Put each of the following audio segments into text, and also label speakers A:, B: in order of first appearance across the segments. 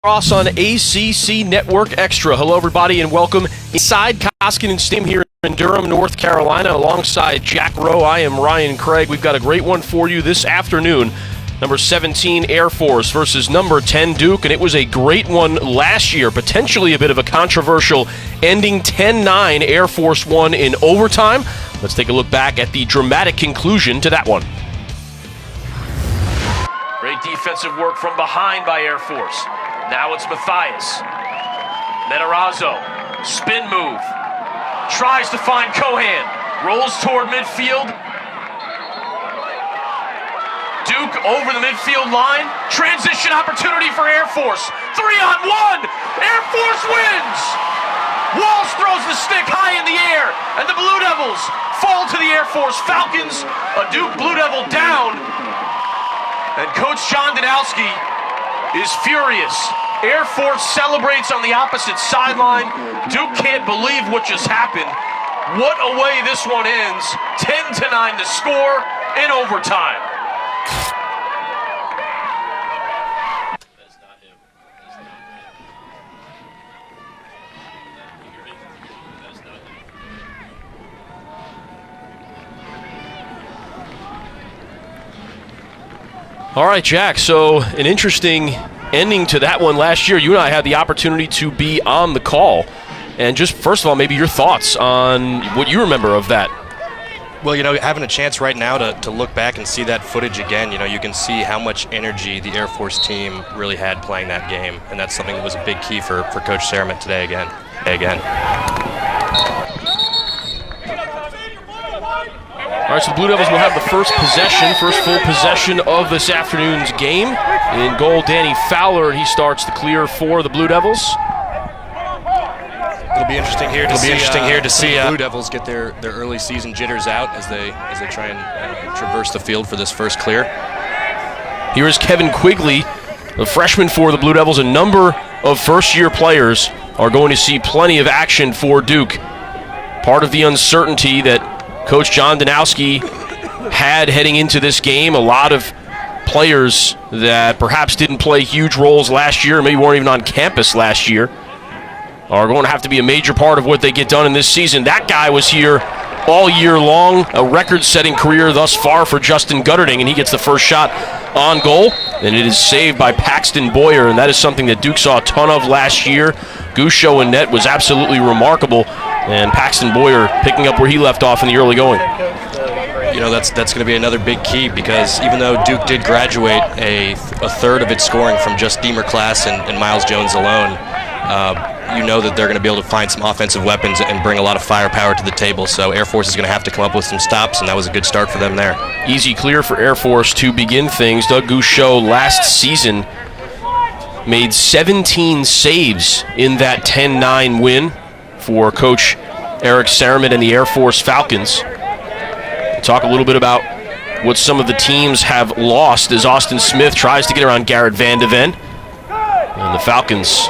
A: Cross on ACC Network Extra. Hello, everybody, and welcome inside Koskinen Stadium here in Durham, North Carolina. Alongside Jack Rowe, I am Ryan Craig. We've got a great one for you this afternoon. Number 17 Air Force versus number 10 Duke, and it was a great one last year. Potentially a bit of a controversial ending. 10-9 Air Force won in overtime. Let's take a look back at the dramatic conclusion to that one. Great defensive work from behind by Air Force. Now it's Matthias. Matarazzo, spin move. Tries to find Cohan. Rolls toward midfield. Duke over the midfield line. Transition opportunity for Air Force. 3-on-1. Air Force wins. Walsh throws the stick high in the air, and the Blue Devils fall to the Air Force Falcons. A Duke Blue Devil down. And Coach John Danowski is furious. Air Force celebrates on the opposite sideline. Duke can't believe what just happened. What a way this one ends. 10-9 to score in overtime. That's not him. That's not him. That's not him. All right, Jack, so an interesting ending to that one last year. You and I had the opportunity to be on the call. And just first of all, maybe your thoughts on what you remember of that.
B: Well, having a chance right now to look back and see that footage again, you can see how much energy the Air Force team really had playing that game. And that's something that was a big key for Coach Saramet today again.
A: All right, so the Blue Devils will have the first full possession of this afternoon's game. In goal, Danny Fowler. He starts the clear for the Blue Devils.
B: It'll be interesting here to see the Blue Devils get their early season jitters out as they try and traverse the field for this first clear.
A: Here is Kevin Quigley, the freshman for the Blue Devils. A number of first-year players are going to see plenty of action for Duke. Part of the uncertainty that Coach John Danowski had heading into this game, a lot of players that perhaps didn't play huge roles last year, maybe weren't even on campus last year, are going to have to be a major part of what they get done in this season. That guy was here all year long, a record-setting career thus far for Justin Gutterding, and he gets the first shot on goal, and it is saved by Paxton Boyer, and that is something that Duke saw a ton of last year. Gusho in net was absolutely remarkable, and Paxton Boyer picking up where he left off in the early going.
B: That's going to be another big key, because even though Duke did graduate a third of its scoring from just Deemer Class and Miles Jones alone, that they're going to be able to find some offensive weapons and bring a lot of firepower to the table. So Air Force is going to have to come up with some stops, and that was a good start for them there.
A: Easy clear for Air Force to begin things. Doug Gusho last season made 17 saves in that 10-9 win for Coach Eric Saramet and the Air Force Falcons. We'll talk a little bit about what some of the teams have lost as Austin Smith tries to get around Garrett Van de Ven. And the Falcons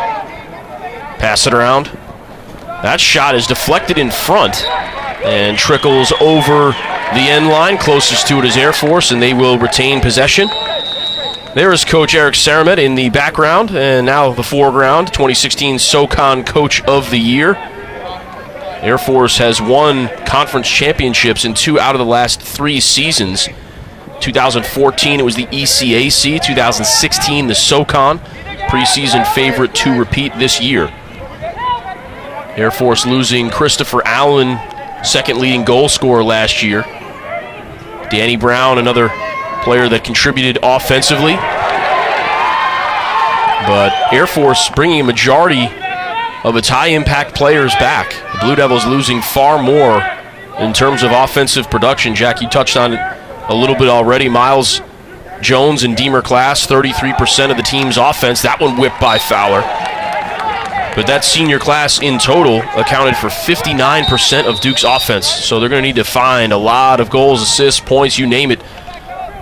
A: pass it around. That shot is deflected in front and trickles over the end line. Closest to it is Air Force, and they will retain possession. There is Coach Eric Saramet in the background, and now the foreground, 2016 SoCon Coach of the Year. Air Force has won conference championships in 2 out of the last 3 seasons. 2014, it was the ECAC. 2016, the SoCon. Preseason favorite to repeat this year. Air Force losing Christopher Allen, second leading goal scorer last year. Danny Brown, another player that contributed offensively. But Air Force bringing a majority of its high-impact players back. The Blue Devils losing far more in terms of offensive production. Jack, you touched on it a little bit already. Miles Jones and Deemer Class, 33% of the team's offense. That one whipped by Fowler. But that senior class in total accounted for 59% of Duke's offense. So they're going to need to find a lot of goals, assists, points, you name it,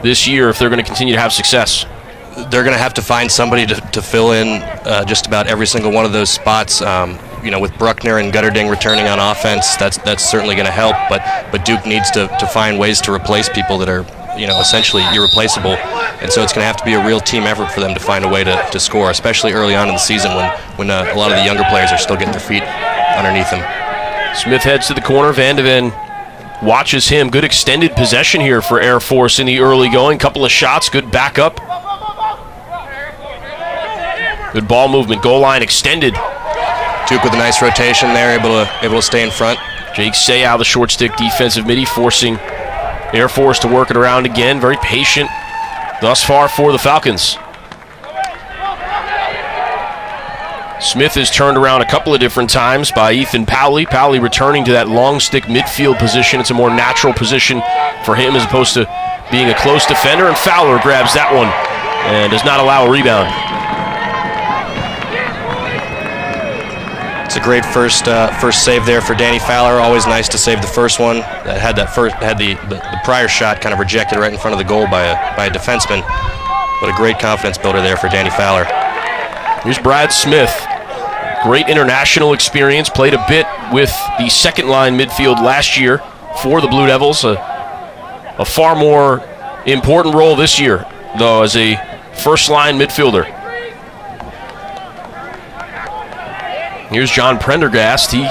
A: this year if they're going to continue to have success.
B: They're going to have to find somebody to fill in just about every single one of those spots. With Bruckner and Gutterding returning on offense, that's certainly going to help. But Duke needs to find ways to replace people that are essentially irreplaceable. And so it's going to have to be a real team effort for them to find a way to score, especially early on in the season when a lot of the younger players are still getting their feet underneath them.
A: Smith heads to the corner. Van de Ven watches him. Good extended possession here for Air Force in the early going. Couple of shots, good backup. Good ball movement, goal line extended.
B: Duke with a nice rotation there, able to stay in front.
A: Jake Sayal, the short stick defensive midi, forcing Air Force to work it around again. Very patient thus far for the Falcons. Smith is turned around a couple of different times by Ethan Powley. Powley returning to that long stick midfield position. It's a more natural position for him as opposed to being a close defender. And Fowler grabs that one and does not allow a rebound.
B: It's a great first save there for Danny Fowler. Always nice to save the first one. That had the prior shot kind of rejected right in front of the goal by a defenseman. But a great confidence builder there for Danny Fowler.
A: Here's Brad Smith. Great international experience. Played a bit with the second line midfield last year for the Blue Devils. A far more important role this year, though, as a first line midfielder. Here's John Prendergast. He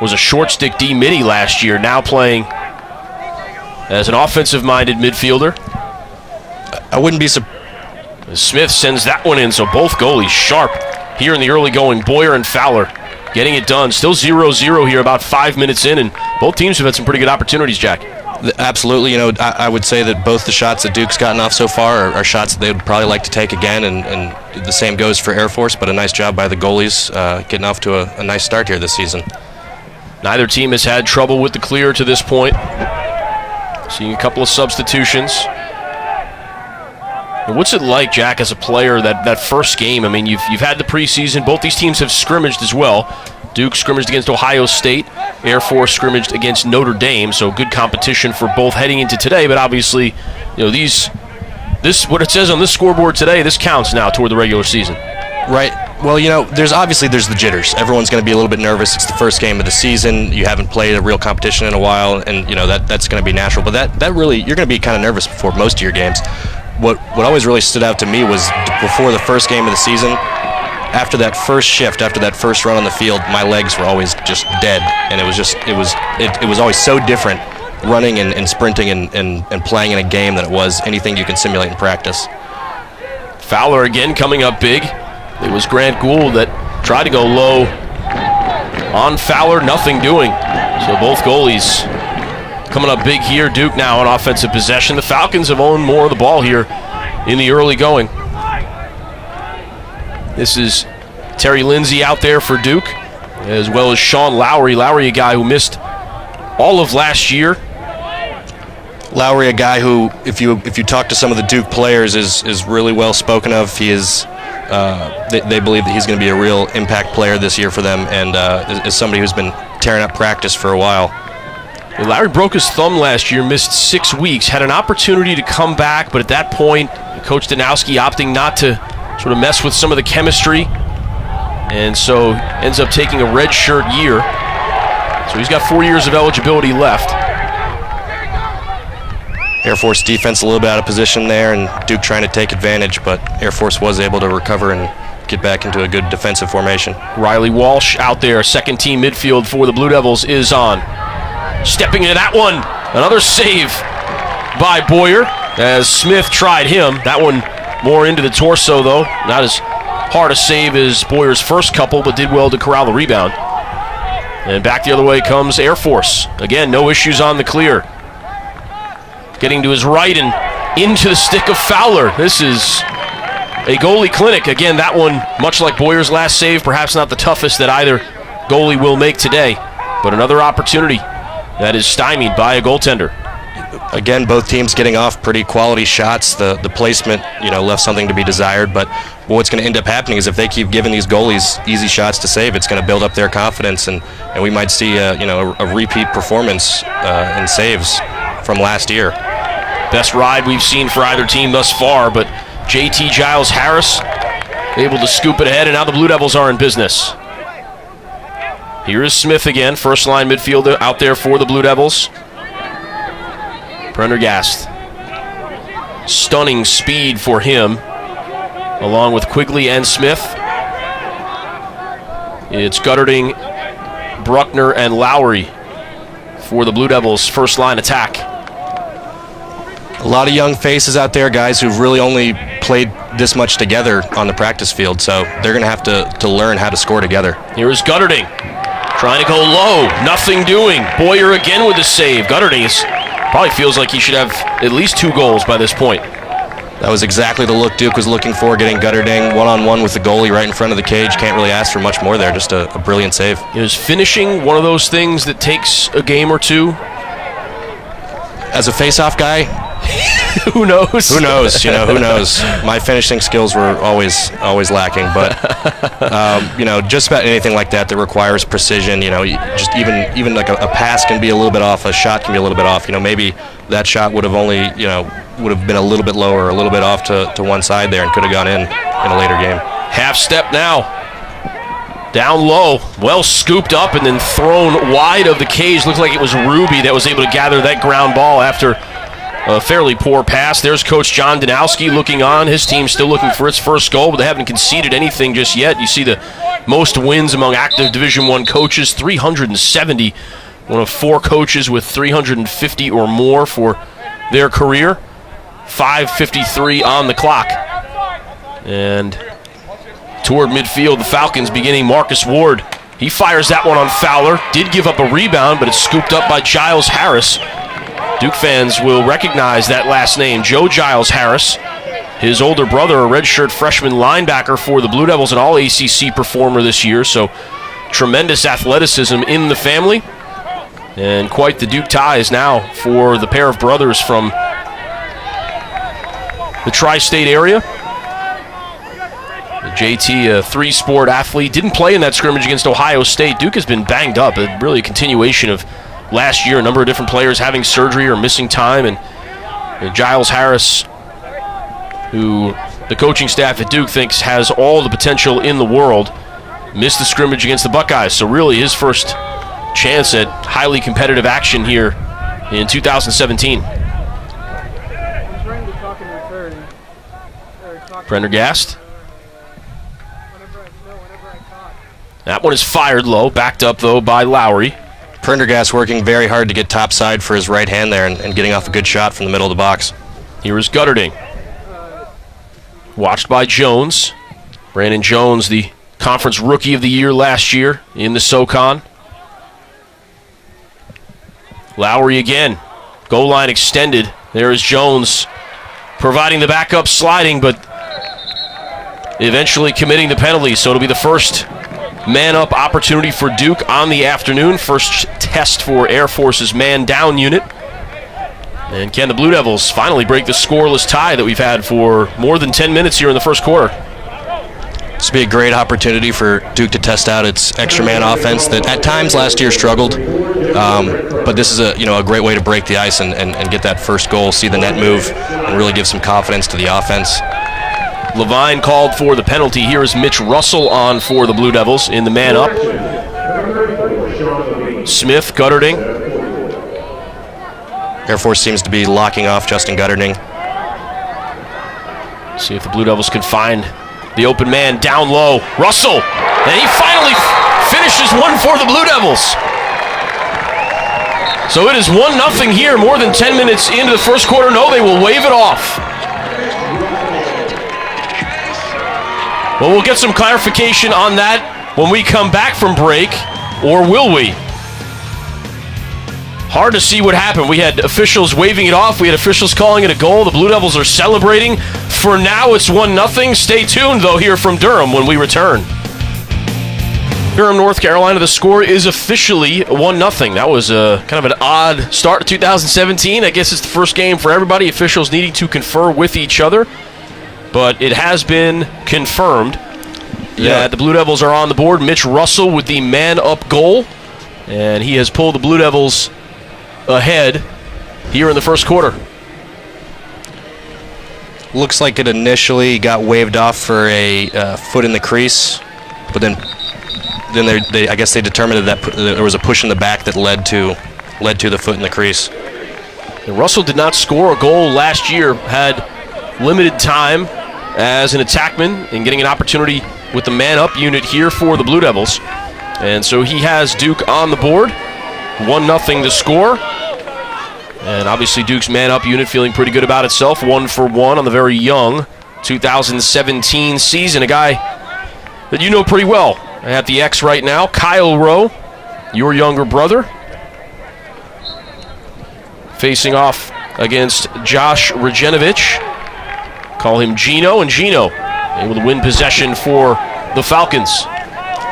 A: was a short stick D midi last year, now playing as an offensive-minded midfielder.
B: I wouldn't be surprised.
A: Smith sends that one in, so both goalies sharp here in the early going. Boyer and Fowler getting it done. Still 0-0 here about 5 minutes in, and both teams have had some pretty good opportunities, Jack.
B: Absolutely. I would say that both the shots that Duke's gotten off so far are shots that they would probably like to take again, and the same goes for Air Force, but a nice job by the goalies getting off to a nice start here this season.
A: Neither team has had trouble with the clear to this point. Seeing a couple of substitutions. And what's it like, Jack, as a player, that first game? I mean, you've had the preseason. Both these teams have scrimmaged as well. Duke scrimmaged against Ohio State. Air Force scrimmaged against Notre Dame, so good competition for both heading into today. But obviously, this what it says on this scoreboard today, this counts now toward the regular season.
B: Right. Well, there's the jitters. Everyone's going to be a little bit nervous. It's the first game of the season. You haven't played a real competition in a while, and that's going to be natural. But that really, you're going to be kind of nervous before most of your games. What always really stood out to me was before the first game of the season, after that first shift, after that first run on the field, my legs were always just dead, and it was always so different running and sprinting and playing in a game than it was anything you can simulate in practice.
A: Fowler again coming up big. It was Grant Gould that tried to go low on Fowler, nothing doing. So both goalies coming up big here. Duke now on offensive possession. The Falcons have owned more of the ball here in the early going. This is Terry Lindsay out there for Duke, as well as Sean Lowry. Lowry, a guy who missed all of last year.
B: Lowry, a guy who, if you talk to some of the Duke players, is really well spoken of. He is. They believe that he's going to be a real impact player this year for them, and is somebody who's been tearing up practice for a while.
A: Lowry broke his thumb last year, missed 6 weeks, had an opportunity to come back, but at that point, Coach Danowski opting not to sort of mess with some of the chemistry, and so ends up taking a redshirt year. So he's got 4 years of eligibility left.
B: Air Force defense a little bit out of position there, and Duke trying to take advantage, but Air Force was able to recover and get back into a good defensive formation.
A: Riley Walsh out there, second team midfield for the Blue Devils, is on. Stepping into that one, another save by Boyer as Smith tried him. That one more into the torso, though. Not as hard a save as Boyer's first couple, but did well to corral the rebound. And back the other way comes Air Force. Again, no issues on the clear. Getting to his right and into the stick of Fowler. This is a goalie clinic. Again, that one, much like Boyer's last save, perhaps not the toughest that either goalie will make today, but another opportunity that is stymied by a goaltender.
B: Again, both teams getting off pretty quality shots. The placement, left something to be desired. But what's going to end up happening is if they keep giving these goalies easy shots to save, it's going to build up their confidence, and we might see a repeat performance in saves from last year.
A: Best ride we've seen for either team thus far, but J.T. Giles Harris able to scoop it ahead, and now the Blue Devils are in business. Here is Smith again, first line midfielder out there for the Blue Devils. Prendergast Stunning speed for him, along with Quigley and Smith. It's Gutterding, Bruckner, and Lowry for the Blue Devils' first line attack.
B: A lot of young faces out there, guys who've really only played this much together on the practice field, so they're going to have to learn how to score together.
A: Here's Gutterding, trying to go low, nothing doing. Boyer again with the save. Gutterding probably feels like he should have at least 2 goals by this point.
B: That was exactly the look Duke was looking for, getting Gutterding one-on-one with the goalie right in front of the cage. Can't really ask for much more there, just a brilliant save.
A: Is finishing one of those things that takes a game or two?
B: As a face-off guy,
A: who knows?
B: Who knows? Who knows? My finishing skills were always lacking, but just about anything like that requires precision. Just even like a pass can be a little bit off, a shot can be a little bit off. Maybe that shot would have only would have been a little bit lower, a little bit off to one side there, and could have gone in a later game. Half
A: step now. Down low, well scooped up and then thrown wide of the cage. Looked like it was Ruby that was able to gather that ground ball after a fairly poor pass. There's Coach John Danowski looking on. His team's still looking for its first goal, but they haven't conceded anything just yet. You see the most wins among active Division I coaches, 370. One of 4 coaches with 350 or more for their career. 5:53 on the clock. And toward midfield, the Falcons beginning Marcus Ward. He fires that one on Fowler. Did give up a rebound, but it's scooped up by Giles Harris. Duke fans will recognize that last name, Joe Giles Harris. His older brother, a redshirt freshman linebacker for the Blue Devils, an all-ACC performer this year, so tremendous athleticism in the family. And quite the Duke ties now for the pair of brothers from the tri-state area. JT, a 3-sport athlete, didn't play in that scrimmage against Ohio State. Duke has been banged up, really a continuation of last year, a number of different players having surgery or missing time, and Giles Harris, who the coaching staff at Duke thinks has all the potential in the world, missed the scrimmage against the Buckeyes. So really his first chance at highly competitive action here in 2017. Prendergast. That one is fired low, backed up though by Lowry.
B: Prendergast working very hard to get topside for his right hand there and getting off a good shot from the middle of the box.
A: Here is Gutterding. Watched by Jones. Brandon Jones, the conference rookie of the year last year in the SoCon. Lowry again. Goal line extended. There is Jones providing the backup sliding, but eventually committing the penalty. So it'll be the first man-up opportunity for Duke on the afternoon. First test for Air Force's man-down unit. And can the Blue Devils finally break the scoreless tie that we've had for more than 10 minutes here in the first quarter?
B: This will be a great opportunity for Duke to test out its extra man offense that at times last year struggled. But this is a great way to break the ice and get that first goal, see the net move, and really give some confidence to the offense.
A: Levine called for the penalty. Here is Mitch Russell on for the Blue Devils in the man up. Smith, Gutterding.
B: Air Force seems to be locking off Justin Gutterding.
A: See if the Blue Devils can find the open man down low. Russell, and he finally finishes one for the Blue Devils. So it is 1-0 here, more than 10 minutes into the first quarter. No, they will wave it off. Well, we'll get some clarification on that when we come back from break, or will we? Hard to see what happened. We had officials waving it off. We had officials calling it a goal. The Blue Devils are celebrating. For now, it's 1-0. Stay tuned, though, here from Durham when we return. Durham, North Carolina, the score is officially 1-0. That was kind of an odd start to 2017. I guess it's the first game for everybody. Officials needing to confer with each other. But it has been confirmed that the Blue Devils are on the board. Mitch Russell with the man-up goal. And he has pulled the Blue Devils ahead here in the first quarter.
B: Looks like it initially got waved off for a foot in the crease, but then they I guess they determined that there was a push in the back that led to the foot in the crease.
A: And Russell did not score a goal last year, had limited time as an attackman and getting an opportunity with the man-up unit here for the Blue Devils. And so he has Duke on the board. 1-0 the score. And obviously Duke's man-up unit feeling pretty good about itself. 1 for 1 on the very young 2017 season. A guy that you know pretty well at the X right now, Kyle Rowe, your younger brother, facing off against Josh Regenovich. Call him Gino, and Gino able to win possession for the Falcons.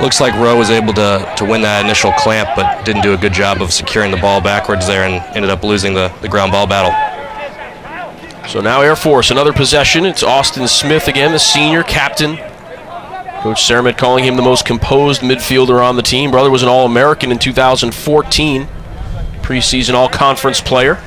B: Looks like Rowe was able to win that initial clamp, but didn't do a good job of securing the ball backwards there and ended up losing the ground ball battle.
A: So now Air Force, another possession. It's Austin Smith again, the senior captain. Coach Cermet calling him the most composed midfielder on the team. Brother was an All-American in 2014, preseason All-Conference player.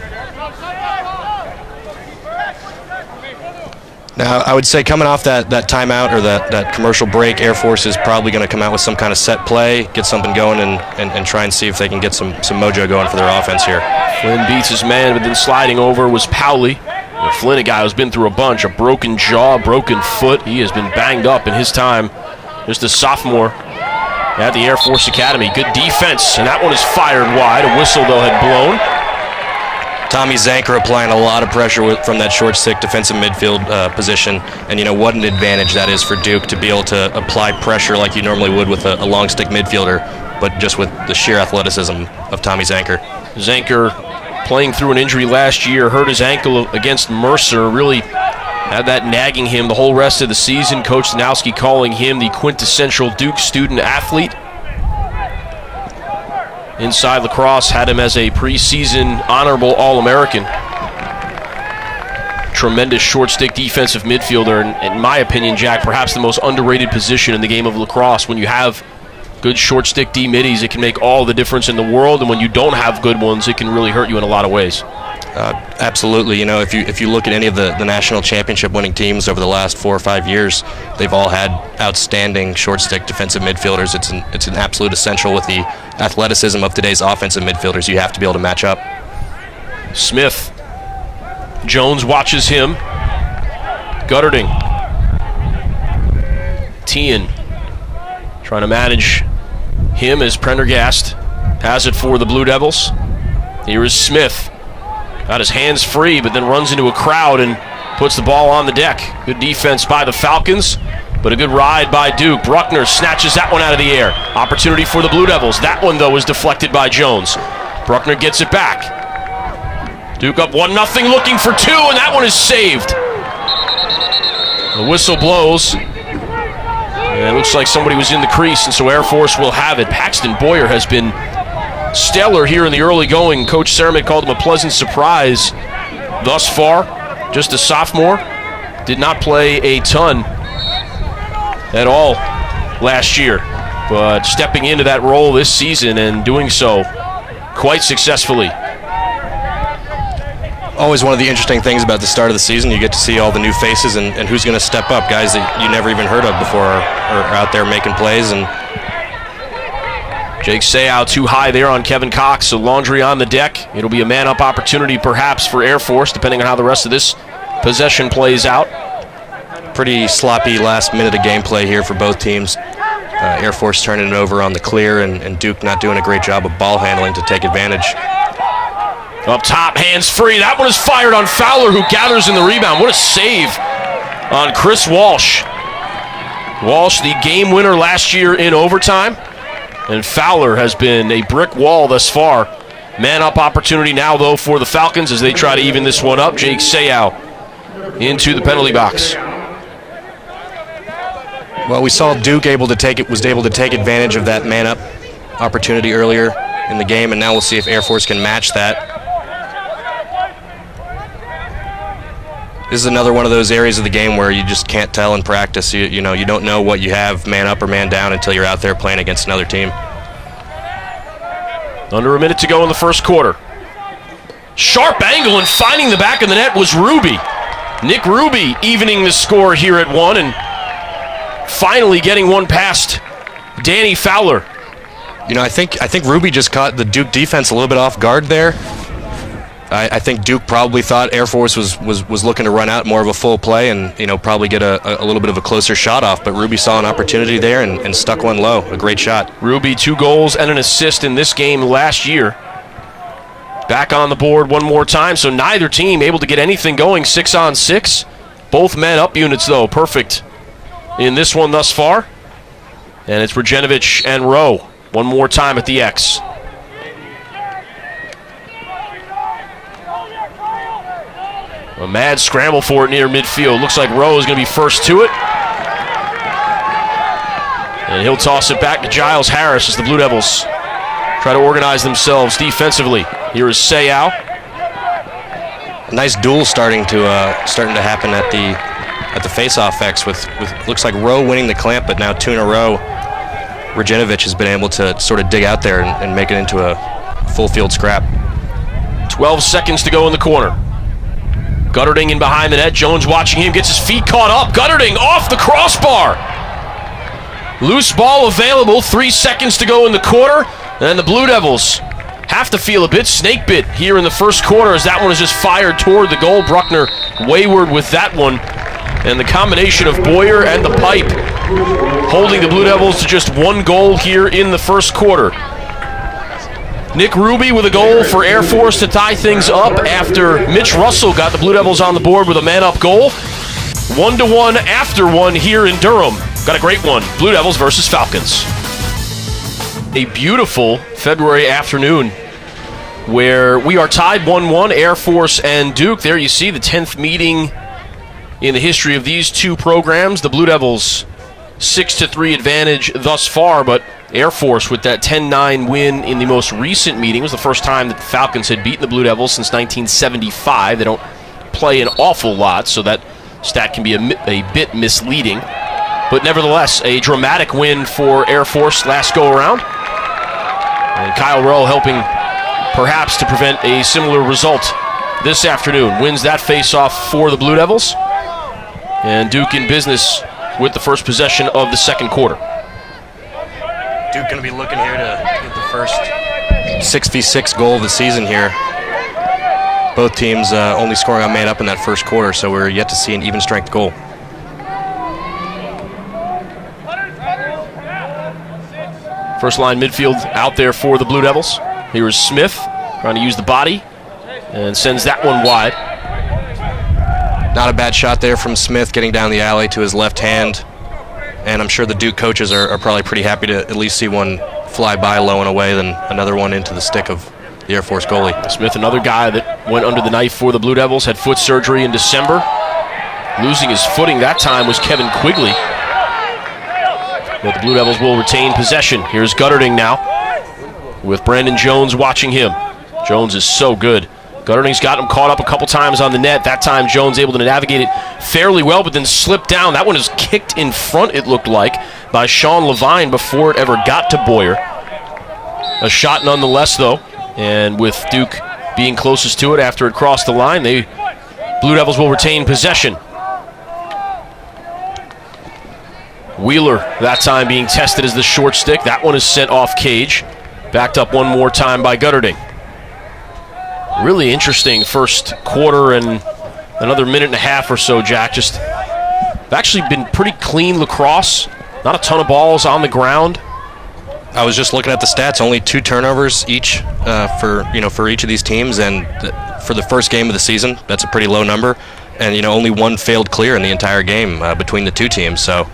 B: Now, I would say coming off that timeout or that commercial break, Air Force is probably going to come out with some kind of set play, get something going, and try and see if they can get some mojo going for their offense here.
A: Flynn beats his man, but then sliding over was Powley. Flynn, a guy who's been through a bunch, a broken jaw, broken foot. He has been banged up in his time. Just a sophomore at the Air Force Academy. Good defense, and that one is fired wide. A whistle, though, had blown.
B: Tommy Zanker applying a lot of pressure from that short stick defensive midfield position, and you know what an advantage that is for Duke to be able to apply pressure like you normally would with a long stick midfielder, but just with the sheer athleticism of Tommy Zanker.
A: Zanker playing through an injury last year, hurt his ankle against Mercer, really had that nagging him the whole rest of the season. Coach Danowski calling him the quintessential Duke student athlete. Inside lacrosse, had him as a preseason honorable All-American. Tremendous short stick defensive midfielder, and in my opinion, Jack, perhaps the most underrated position in the game of lacrosse. When you have good short stick D middies, it can make all the difference in the world, and when you don't have good ones, it can really hurt you in a lot of ways.
B: Absolutely. You know, if you look at any of the national championship winning teams over the last 4 or 5 years, they've all had outstanding short stick defensive midfielders. It's an absolute essential with the athleticism of today's offensive midfielders. You have to be able to match up.
A: Smith. Jones watches him. Gutterding. Tien trying to manage him as Prendergast has it for the Blue Devils. Here is Smith. Got his hands free, but then runs into a crowd and puts the ball on the deck. Good defense by the Falcons, but a good ride by Duke. Bruckner snatches that one out of the air. Opportunity for the Blue Devils. That one, though, was deflected by Jones. Bruckner gets it back. Duke up 1-0, looking for 2, and that one is saved. The whistle blows. And it looks like somebody was in the crease, and so Air Force will have it. Paxton Boyer has been stellar here in the early going. Coach Cermet called him a pleasant surprise thus far. Just a sophomore. Did not play a ton at all last year, but stepping into that role this season and doing so quite successfully.
B: Always one of the interesting things about the start of the season. You get to see all the new faces and who's going to step up. Guys that you never even heard of before are out there making plays. And
A: Jake Seau too high there on Kevin Cox, so Laundry on the deck. It'll be a man-up opportunity perhaps for Air Force, depending on how the rest of this possession plays out.
B: Pretty sloppy last minute of gameplay here for both teams. Air Force turning it over on the clear, and Duke not doing a great job of ball handling to take advantage.
A: Up top, hands free. That one is fired on Fowler, who gathers in the rebound. What a save on Chris Walsh. Walsh, the game winner last year in overtime. And Fowler has been a brick wall thus far. Man-up opportunity now, though, for the Falcons as they try to even this one up. Jake Seau into the penalty box.
B: Well, we saw Duke was able to take advantage of that man-up opportunity earlier in the game, and now we'll see if Air Force can match that. This is another one of those areas of the game where you just can't tell in practice. You don't know what you have man up or man down until you're out there playing against another team.
A: Under a minute to go in the first quarter. Sharp angle, and finding the back of the net was Ruby. Nick Ruby evening the score here at 1 and finally getting one past Danny Fowler.
B: You know, I think Ruby just caught the Duke defense a little bit off guard there. I think Duke probably thought Air Force was looking to run out more of a full play and, probably get a little bit of a closer shot off, but Ruby saw an opportunity there and stuck one low. A great shot.
A: Ruby, 2 goals and an assist in this game last year. Back on the board one more time, so neither team able to get anything going 6-on-6. Both men up units, though, perfect in this one thus far. And it's Rajenovic and Rowe one more time at the X. A mad scramble for it near midfield. Looks like Rowe is going to be first to it. And he'll toss it back to Giles Harris as the Blue Devils try to organize themselves defensively. Here is Seau.
B: A nice duel starting to happen at the face-off X with looks like Rowe winning the clamp, but now 2 in a row. Rajenovic has been able to sort of dig out there and make it into a full field scrap.
A: 12 seconds to go in the corner. Gutterding in behind the net. Jones watching him, gets his feet caught up. Gutterding off the crossbar. Loose ball available. 3 seconds to go in the quarter. And the Blue Devils have to feel a bit snake bit here in the first quarter as that one is just fired toward the goal. Bruckner wayward with that one. And the combination of Boyer and the pipe holding the Blue Devils to just 1 goal here in the first quarter. Nick Ruby with a goal for Air Force to tie things up after Mitch Russell got the Blue Devils on the board with a man-up goal. 1-1 after one here in Durham. Got a great one. Blue Devils versus Falcons. A beautiful February afternoon where we are tied 1-1, Air Force and Duke. There you see the 10th meeting in the history of these two programs. The Blue Devils 6-3 advantage thus far, but Air Force with that 10-9 win in the most recent meeting. It was the first time that the Falcons had beaten the Blue Devils since 1975. They don't play an awful lot, so that stat can be a bit misleading. But nevertheless, a dramatic win for Air Force last go-around. And Kyle Rowe helping perhaps to prevent a similar result this afternoon. Wins that face-off for the Blue Devils. And Duke in business with the first possession of the second quarter.
B: Duke going to be looking here to get the first 6v6 goal of the season here. Both teams only scoring on man-up in that first quarter, so we're yet to see an even-strength goal.
A: First line midfield out there for the Blue Devils. Here is Smith trying to use the body and sends that one wide.
B: Not a bad shot there from Smith, getting down the alley to his left hand. And I'm sure the Duke coaches are probably pretty happy to at least see one fly by low and away than another one into the stick of the Air Force goalie.
A: Smith, another guy that went under the knife for the Blue Devils, had foot surgery in December. Losing his footing that time was Kevin Quigley. But the Blue Devils will retain possession. Here's Gutterding now with Brandon Jones watching him. Jones is so good. Gutterding's got him caught up a couple times on the net. That time Jones able to navigate it fairly well, but then slipped down. That one is kicked in front, it looked like, by Sean Levine before it ever got to Boyer. A shot nonetheless, though, and with Duke being closest to it after it crossed the line, Blue Devils will retain possession. Wheeler, that time being tested as the short stick. That one is sent off cage. Backed up one more time by Gutterding. Really interesting first quarter and another minute and a half or so, Jack. Just actually been pretty clean lacrosse. Not a ton of balls on the ground.
B: I was just looking at the stats. Only 2 turnovers each for each of these teams, and for the first game of the season, that's a pretty low number. And only 1 failed clear in the entire game between the two teams. So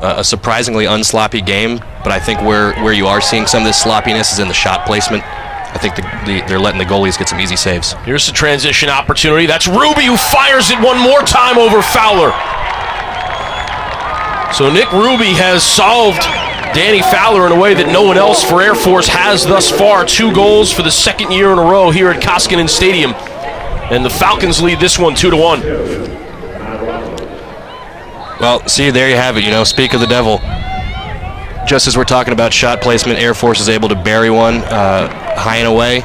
B: a surprisingly unsloppy game. But I think where you are seeing some of this sloppiness is in the shot placement. I think they're letting the goalies get some easy saves.
A: Here's the transition opportunity. That's Ruby who fires it one more time over Fowler. So Nick Ruby has solved Danny Fowler in a way that no one else for Air Force has thus far. 2 goals for the second year in a row here at Koskinen Stadium. And the Falcons lead this one 2-1.
B: Well, see, there you have it. Speak of the devil. Just as we're talking about shot placement, Air Force is able to bury one high and away.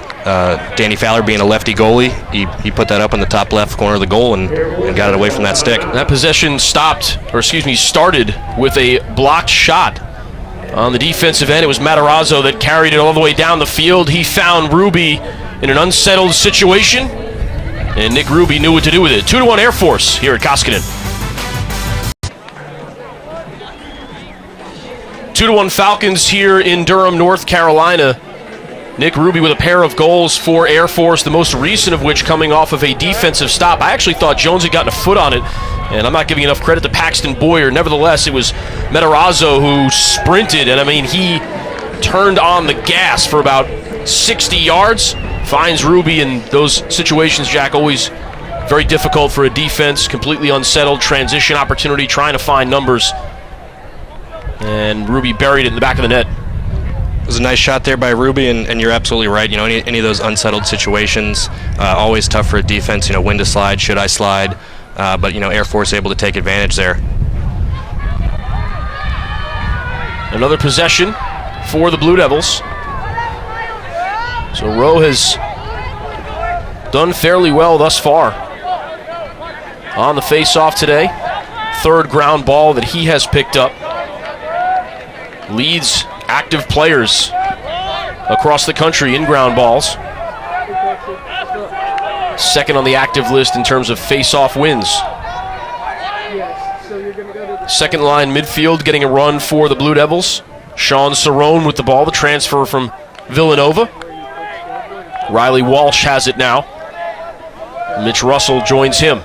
B: Danny Fowler being a lefty goalie, he put that up in the top left corner of the goal and got it away from that stick.
A: That possession started with a blocked shot on the defensive end. It was Matarazzo that carried it all the way down the field. He found Ruby in an unsettled situation, and Nick Ruby knew what to do with it. 2-1 Air Force here at Koskinen. 2-1 Falcons here in Durham, North Carolina. Nick Ruby with a pair of goals for Air Force, the most recent of which coming off of a defensive stop. I actually thought Jones had gotten a foot on it, and I'm not giving enough credit to Paxton Boyer. Nevertheless, it was Matarazzo who sprinted, and I mean, he turned on the gas for about 60 yards. Finds Ruby in those situations, Jack, always very difficult for a defense, completely unsettled, transition opportunity, trying to find numbers. And Ruby buried it in the back of the net.
B: It was a nice shot there by Ruby, and you're absolutely right. You know, any of those unsettled situations, always tough for a defense. You know, when to slide, should I slide? But, you know, Air Force able to take advantage there.
A: Another possession for the Blue Devils. So Rowe has done fairly well thus far on the face-off today. Third ground ball that he has picked up. Leads active players across the country in ground balls. Second on the active list in terms of face-off wins. Second line midfield getting a run for the Blue Devils. Sean Cerrone with the ball, the transfer from Villanova. Riley Walsh has it now. Mitch Russell joins him.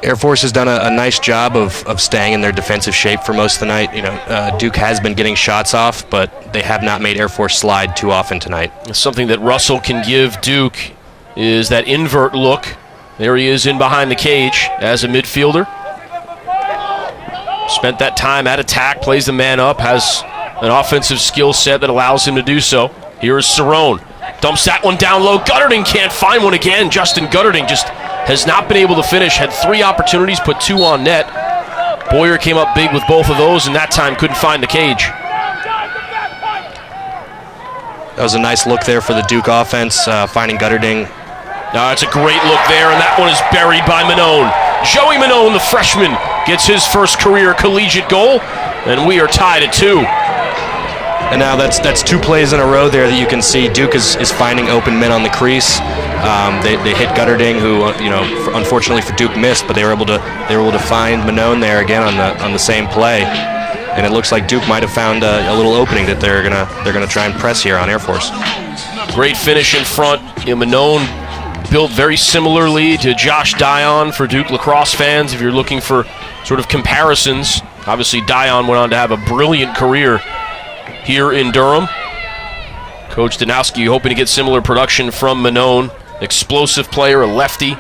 B: Air Force has done a nice job of staying in their defensive shape for most of the night. You know, Duke has been getting shots off, but they have not made Air Force slide too often tonight.
A: Something that Russell can give Duke is that invert look. There he is in behind the cage as a midfielder. Spent that time at attack, plays the man up, has an offensive skill set that allows him to do so. Here is Cerrone. Dumps that one down low. Gutterding can't find one again. Justin Gutterding just has not been able to finish. Had 3 opportunities, put 2 on net. Boyer came up big with both of those, and that time couldn't find the cage.
B: That was a nice look there for the Duke offense, finding Gutterding.
A: It's a great look there, and that one is buried by Manone. Joey Manone, the freshman, gets his first career collegiate goal, and we are tied at 2.
B: And now that's 2 plays in a row there that you can see Duke is finding open men on the crease. They hit Gutterding, who unfortunately for Duke missed, but they were able to find Manone there again on the same play. And it looks like Duke might have found a little opening that they're gonna try and press here on Air Force.
A: Great finish in front. Manone built very similarly to Josh Dion for Duke lacrosse fans. If you're looking for sort of comparisons, obviously Dion went on to have a brilliant career here in Durham. Coach Danowski hoping to get similar production from Manone. Explosive player, a lefty.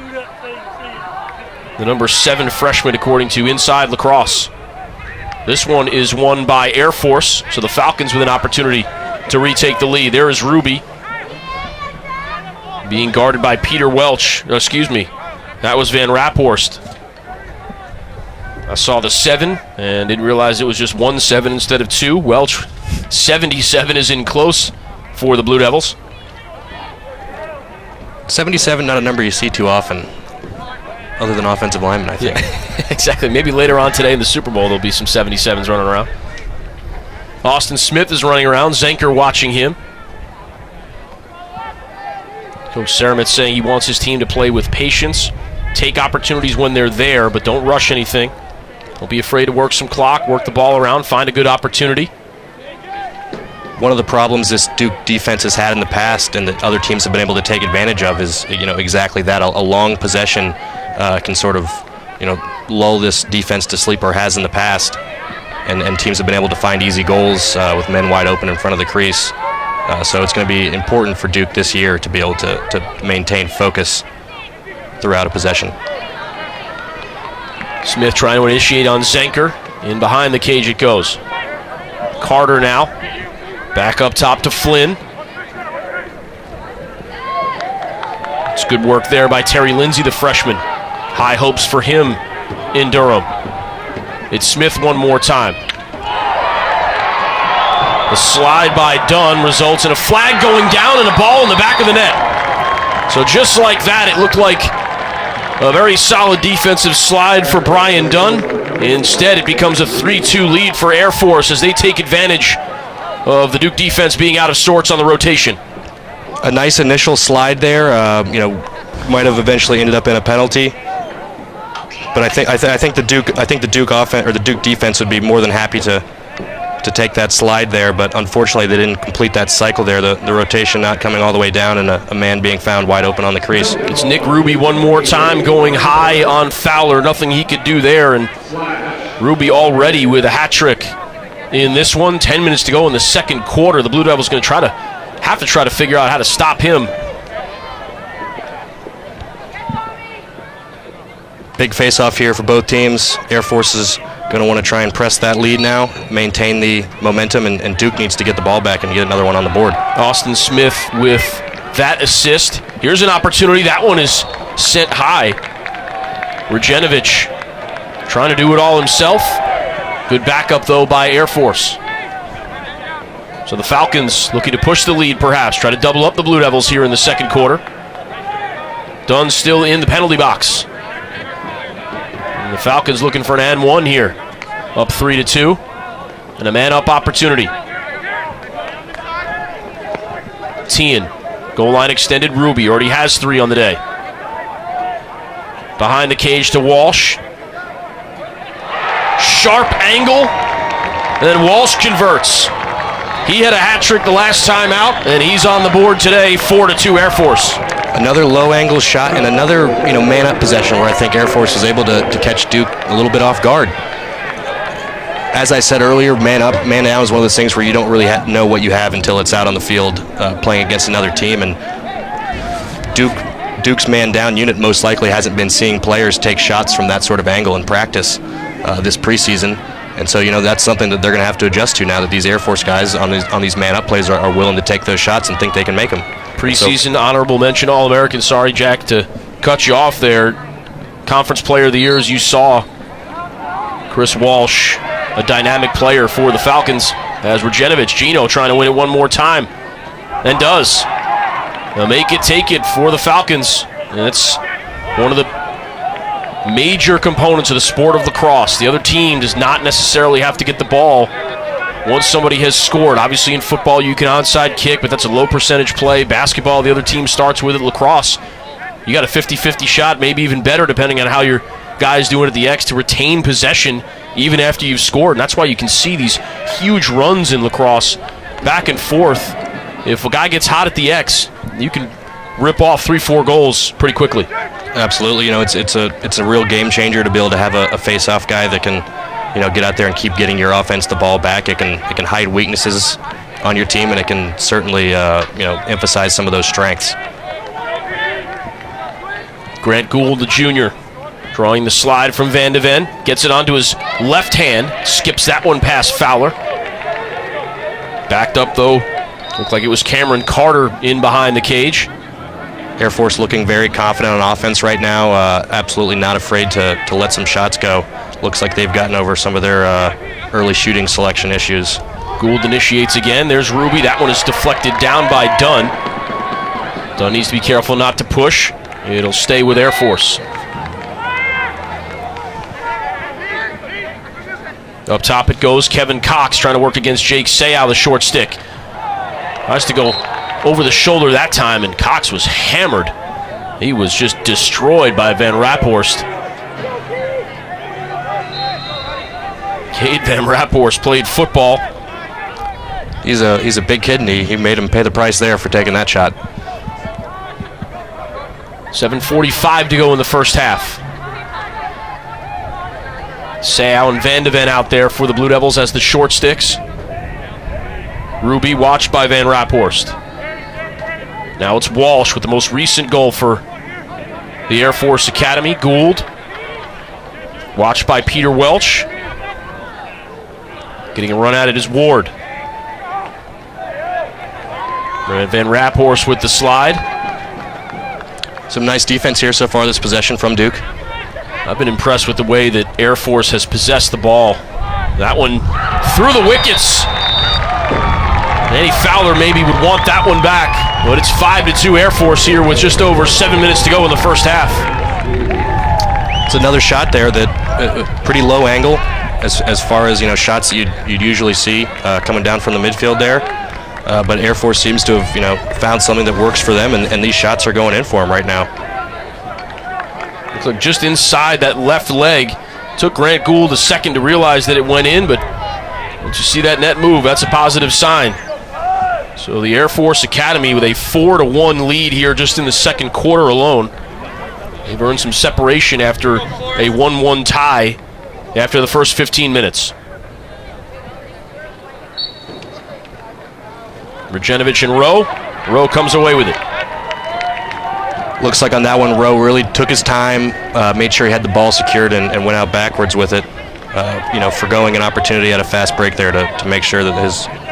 A: The number 7 freshman according to Inside Lacrosse. This one is won by Air Force, so the Falcons with an opportunity to retake the lead. There is Ruby being guarded by Peter Welch. Excuse me, that was Van Raphorst. I saw the 7 and didn't realize it was just 1-7 instead of 2. Welch, 77 is in close for the Blue Devils.
B: 77, not a number you see too often, other than offensive linemen, I think.
A: Yeah, exactly. Maybe later on today in the Super Bowl there'll be some 77s running around. Austin Smith is running around. Zenker watching him. Coach Saramet saying he wants his team to play with patience, take opportunities when they're there, but don't rush anything. Don't be afraid to work some clock, work the ball around, find a good opportunity.
B: One of the problems this Duke defense has had in the past and that other teams have been able to take advantage of is, exactly that. A long possession can sort of, lull this defense to sleep, or has in the past. And teams have been able to find easy goals with men wide open in front of the crease. So it's going to be important for Duke this year to be able to maintain focus throughout a possession.
A: Smith trying to initiate on Zenker. In behind the cage it goes. Carter now. Back up top to Flynn. It's good work there by Terry Lindsay, the freshman. High hopes for him in Durham. It's Smith one more time. The slide by Dunn results in a flag going down and a ball in the back of the net. So just like that, it looked like a very solid defensive slide for Brian Dunn. Instead, it becomes a 3-2 lead for Air Force as they take advantage of the Duke defense being out of sorts on the rotation.
B: A nice initial slide there. Might have eventually ended up in a penalty. But I think the Duke offense or the Duke defense would be more than happy to take that slide there. But unfortunately, they didn't complete that cycle there. The rotation not coming all the way down, and a man being found wide open on the crease.
A: It's Nick Ruby one more time going high on Fowler. Nothing he could do there, and Ruby already with a hat trick in this one. 10 minutes to go in the second quarter. The Blue Devils going to have to try to figure out how to stop him.
B: Big face-off here for both teams. Air Force is going to want to try and press that lead now, maintain the momentum, and Duke needs to get the ball back and get another one on the board.
A: Austin Smith with that assist. Here's an opportunity. That one is sent high. Rajenovich trying to do it all himself. Good backup, though, by Air Force. So the Falcons looking to push the lead, perhaps. Try to double up the Blue Devils here in the second quarter. Dunn still in the penalty box. And the Falcons looking for an and one here. Up 3-2. And a man-up opportunity. Tien. Goal line extended. Ruby already has 3 on the day. Behind the cage to Walsh. Sharp angle. And then Walsh converts. He had a hat trick the last time out, and he's on the board today. 4-2 Air Force.
B: Another low-angle shot and another man-up possession where I think Air Force was able to catch Duke a little bit off guard. As I said earlier, man-up, man-down is one of those things where you don't really know what you have until it's out on the field playing against another team. And Duke's man-down unit most likely hasn't been seeing players take shots from that sort of angle in practice this preseason. And so, that's something that they're going to have to adjust to now that these Air Force guys on these man-up plays are willing to take those shots and think they can make them.
A: Preseason honorable mention All-American. Sorry, Jack, to cut you off there. Conference Player of the Year, as you saw, Chris Walsh, a dynamic player for the Falcons, as Rajenovich, Gino trying to win it one more time, and does. They'll make it, take it for the Falcons. And it's one of the major components of the sport of lacrosse. The other team does not necessarily have to get the ball once somebody has scored. Obviously in football you can onside kick, but that's a low percentage play. Basketball, the other team starts with it. Lacrosse, you got a 50-50 shot, maybe even better depending on how your guys doing at the X to retain possession even after you've scored. And that's why you can see these huge runs in lacrosse back and forth. If a guy gets hot at the X, you can rip off 3-4 goals pretty quickly.
B: Absolutely. It's a real game changer to be able to have a face-off guy that can get out there and keep getting your offense the ball back. It can hide weaknesses on your team, and it can certainly emphasize some of those strengths.
A: Grant Gould, the junior, drawing the slide from Van de Ven, gets it onto his left hand, skips that one past Fowler. Backed up, though, looked like it was Cameron Carter in behind the cage.
B: Air Force looking very confident on offense right now, absolutely not afraid to let some shots go. Looks like they've gotten over some of their early shooting selection issues.
A: Gould initiates again. There's Ruby. That one is deflected down by Dunn. Dunn needs to be careful not to push. It'll stay with Air Force. Up top it goes. Kevin Cox trying to work against Jake Seau, the short stick. Tries to go over the shoulder that time, and Cox was hammered. He was just destroyed by Van Raphorst. Cade Van Raphorst played football.
B: He's a big kid, and he made him pay the price there for taking that shot.
A: 7:45 to go in the first half. Seau and Van de Ven out there for the Blue Devils as the short sticks. Ruby watched by Van Raphorst. Now it's Walsh with the most recent goal for the Air Force Academy. Gould, watched by Peter Welch. Getting a run at it is Ward. Van Raphorst with the slide.
B: Some nice defense here so far this possession from Duke.
A: I've been impressed with the way that Air Force has possessed the ball. That one through the wickets. Eddie Fowler maybe would want that one back, but it's 5-2 Air Force here with just over 7 minutes to go in the first half.
B: It's another shot there that pretty low angle as far as shots that you'd usually see coming down from the midfield there. but Air Force seems to have found something that works for them, and these shots are going in for them right now.
A: Looks like just inside that left leg. Took Grant Gould a second to realize that it went in, but once you see that net move, that's a positive sign. So the Air Force Academy with a 4-1 lead here just in the second quarter alone. They've earned some separation after a 1-1 tie after the first 15 minutes. Rajenovich and Rowe. Rowe comes away with it.
B: Looks like on that one, Rowe really took his time, made sure he had the ball secured, and went out backwards with it. Forgoing an opportunity at a fast break there to make sure that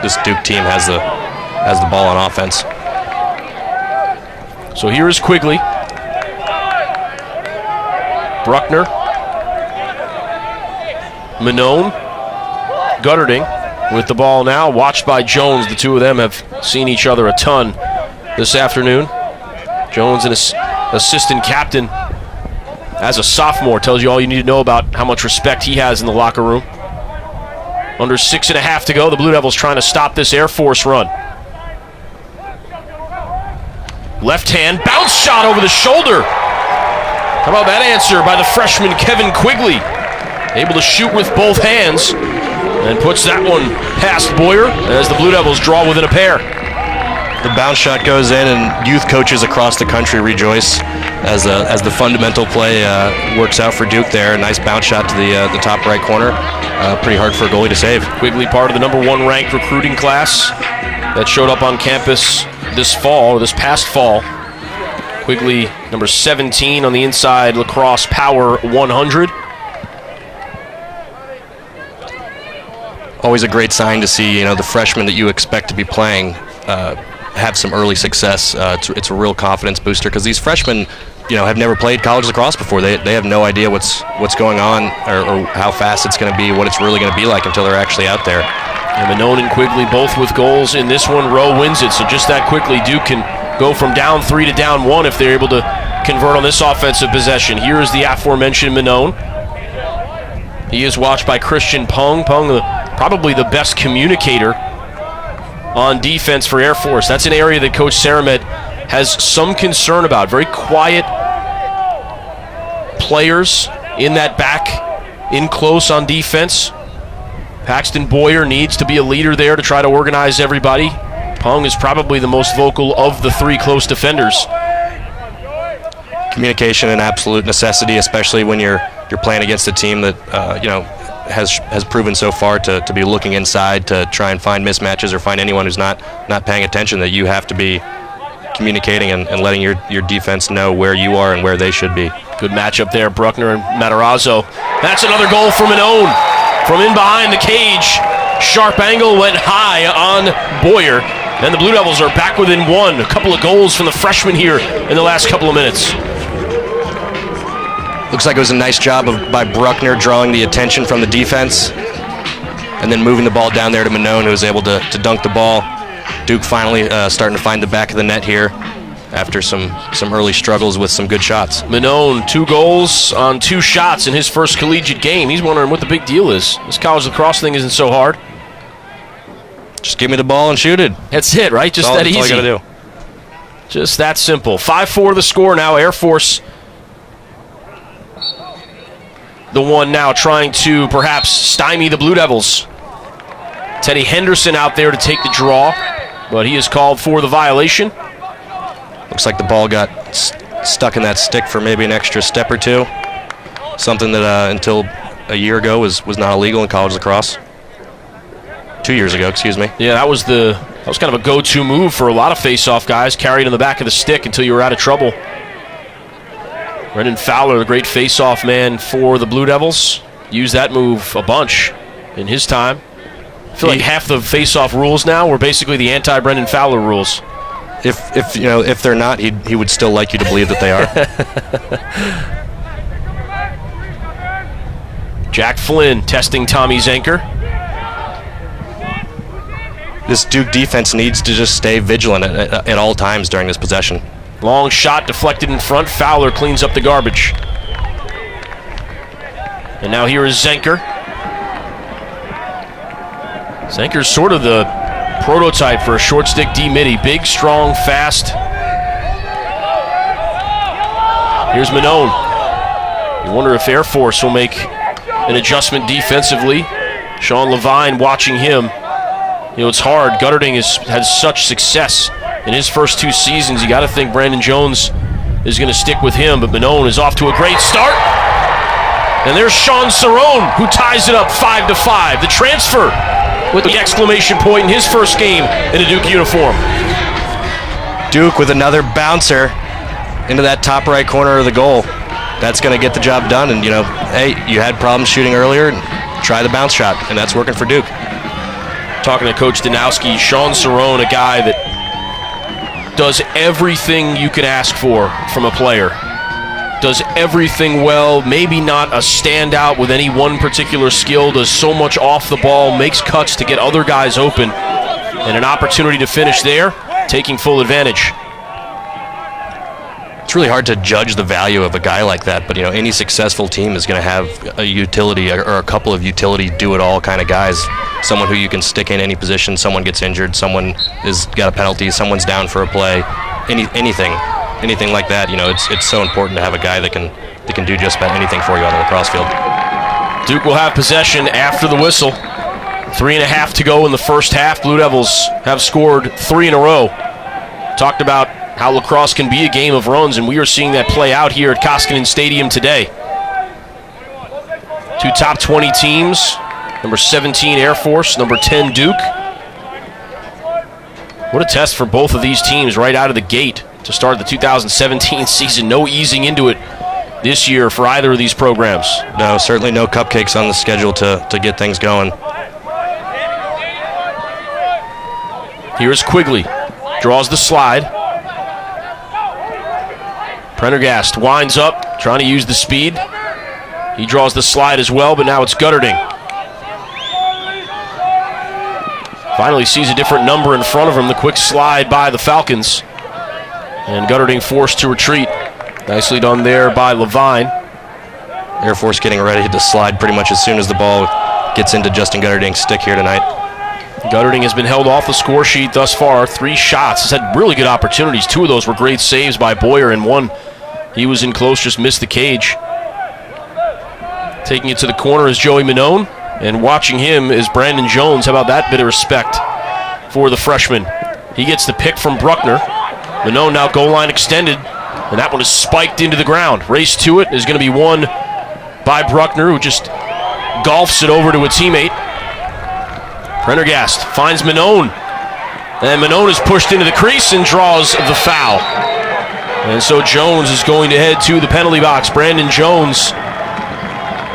B: this Duke team has the ball on offense.
A: So here is Quigley. Bruckner. Minone. Gutterding with the ball now, watched by Jones. The two of them have seen each other a ton this afternoon. Jones, an assistant captain as a sophomore, tells you all you need to know about how much respect he has in the locker room. Under 6.5 to go, the Blue Devils trying to stop this Air Force run. Left hand, bounce shot over the shoulder. How about that answer by the freshman Kevin Quigley? Able to shoot with both hands and puts that one past Boyer as the Blue Devils draw within a pair.
B: The bounce shot goes in, and youth coaches across the country rejoice as the fundamental play works out for Duke there. A nice bounce shot to the top right corner. Pretty hard for a goalie to save.
A: Quigley, part of the #1 ranked recruiting class that showed up on campus this past fall. Quigley, number 17 on the inside lacrosse power 100.
B: Always a great sign to see the freshmen that you expect to be playing have some early success. It's a real confidence booster because these freshmen, have never played college lacrosse before. They have no idea what's going on or how fast it's going to be, what it's really going to be like until they're actually out there.
A: And Minone and Quigley both with goals in this one. Rowe wins it, so just that quickly Duke can go from down 3 to down 1 if they're able to convert on this offensive possession. Here is the aforementioned Minone. He is watched by Christian Pung. Pung, probably the best communicator on defense for Air Force. That's an area that Coach Saramet has some concern about. Very quiet players in that back, in close on defense. Paxton Boyer needs to be a leader there to try to organize everybody. Pung is probably the most vocal of the three close defenders.
B: Communication an absolute necessity, especially when you're playing against a team that has proven so far to be looking inside to try and find mismatches or find anyone who's not paying attention. That you have to be communicating and letting your defense know where you are and where they should be.
A: Good matchup there, Bruckner and Matarazzo. That's another goal for Minone from in behind the cage. Sharp angle went high on Boyer. And the Blue Devils are back within 1. A couple of goals from the freshman here in the last couple of minutes.
B: Looks like it was a nice job by Bruckner drawing the attention from the defense and then moving the ball down there to Minone, who was able to dunk the ball. Duke finally starting to find the back of the net here after some early struggles with some good shots.
A: Minone, 2 goals on 2 shots in his first collegiate game. He's wondering what the big deal is. This college lacrosse thing isn't so hard.
B: Just give me the ball and shoot it.
A: That's it, right? Just that easy.
B: That's all you gotta do.
A: Just that simple. 5-4 the score now. Air Force, the one now trying to perhaps stymie the Blue Devils. Teddy Henderson out there to take the draw, but he is called for the violation.
B: Looks like the ball got stuck in that stick for maybe an extra step or two. Something that until a year ago was not illegal in college lacrosse. 2 years ago, excuse me.
A: Yeah, that was kind of a go-to move for a lot of face-off guys, carried in the back of the stick until you were out of trouble. Brendan Fowler, the great face-off man for the Blue Devils, used that move a bunch in his time. I feel like half the face-off rules now were basically the anti-Brendan Fowler rules.
B: If they're not, he would still like you to believe that they are.
A: Jack Flynn testing Tommy Zenker.
B: This Duke defense needs to just stay vigilant at all times during this possession.
A: Long shot deflected in front. Fowler cleans up the garbage. And now here is Zenker. Zenker's sort of the prototype for a short stick D-midi. Big, strong, fast. Here's Manone. You wonder if Air Force will make an adjustment defensively. Sean Levine watching him. You know, it's hard. Gutterding has such success in his first 2 seasons. You got to think Brandon Jones is going to stick with him, but Manone is off to a great start. And there's Sean Cerrone, who ties it up 5-5. The transfer with the exclamation point in his first game in a Duke uniform.
B: Duke with another bouncer into that top right corner of the goal. That's going to get the job done. And, you know, hey, you had problems shooting earlier. Try the bounce shot, and that's working for Duke.
A: Talking to Coach Danowski, Sean Cerrone, a guy that does everything you can ask for from a player. Does everything well, maybe not a standout with any one particular skill, does so much off the ball, makes cuts to get other guys open, and an opportunity to finish there, taking full advantage.
B: It's really hard to judge the value of a guy like that, but you know, any successful team is going to have a utility or a couple of utility do-it-all kind of guys. Someone who you can stick in any position, someone gets injured, someone has got a penalty, someone's down for a play, anything like that. You know, it's so important to have a guy that can do just about anything for you on the lacrosse field.
A: Duke will have possession after the whistle. 3.5 to go in the first half. Blue Devils have scored 3 in a row. Talked about how lacrosse can be a game of runs, and we are seeing that play out here at Koskinen Stadium today. 2 top 20 teams, number 17 Air Force, number 10 Duke. What a test for both of these teams right out of the gate to start the 2017 season. No easing into it this year for either of these programs.
B: No, certainly no cupcakes on the schedule to get things going.
A: Here's Quigley, draws the slide. Prendergast winds up, trying to use the speed. He draws the slide as well, but now it's Gutterding. Finally sees a different number in front of him. The quick slide by the Falcons. And Gutterding forced to retreat. Nicely done there by Levine.
B: Air Force getting ready to slide pretty much as soon as the ball gets into Justin Gutterding's stick here tonight.
A: Gutterding has been held off the score sheet thus far. 3 shots. Has had really good opportunities. 2 of those were great saves by Boyer, and 1 he was in close, just missed the cage. Taking it to the corner is Joey Manone, and watching him is Brandon Jones. How about that bit of respect for the freshman? He gets the pick from Bruckner. Manone now goal line extended, and that one is spiked into the ground. Race to it is going to be won by Bruckner, who just golfs it over to a teammate. Prendergast finds Manone, and Manone is pushed into the crease and draws the foul. And so Jones is going to head to the penalty box. Brandon Jones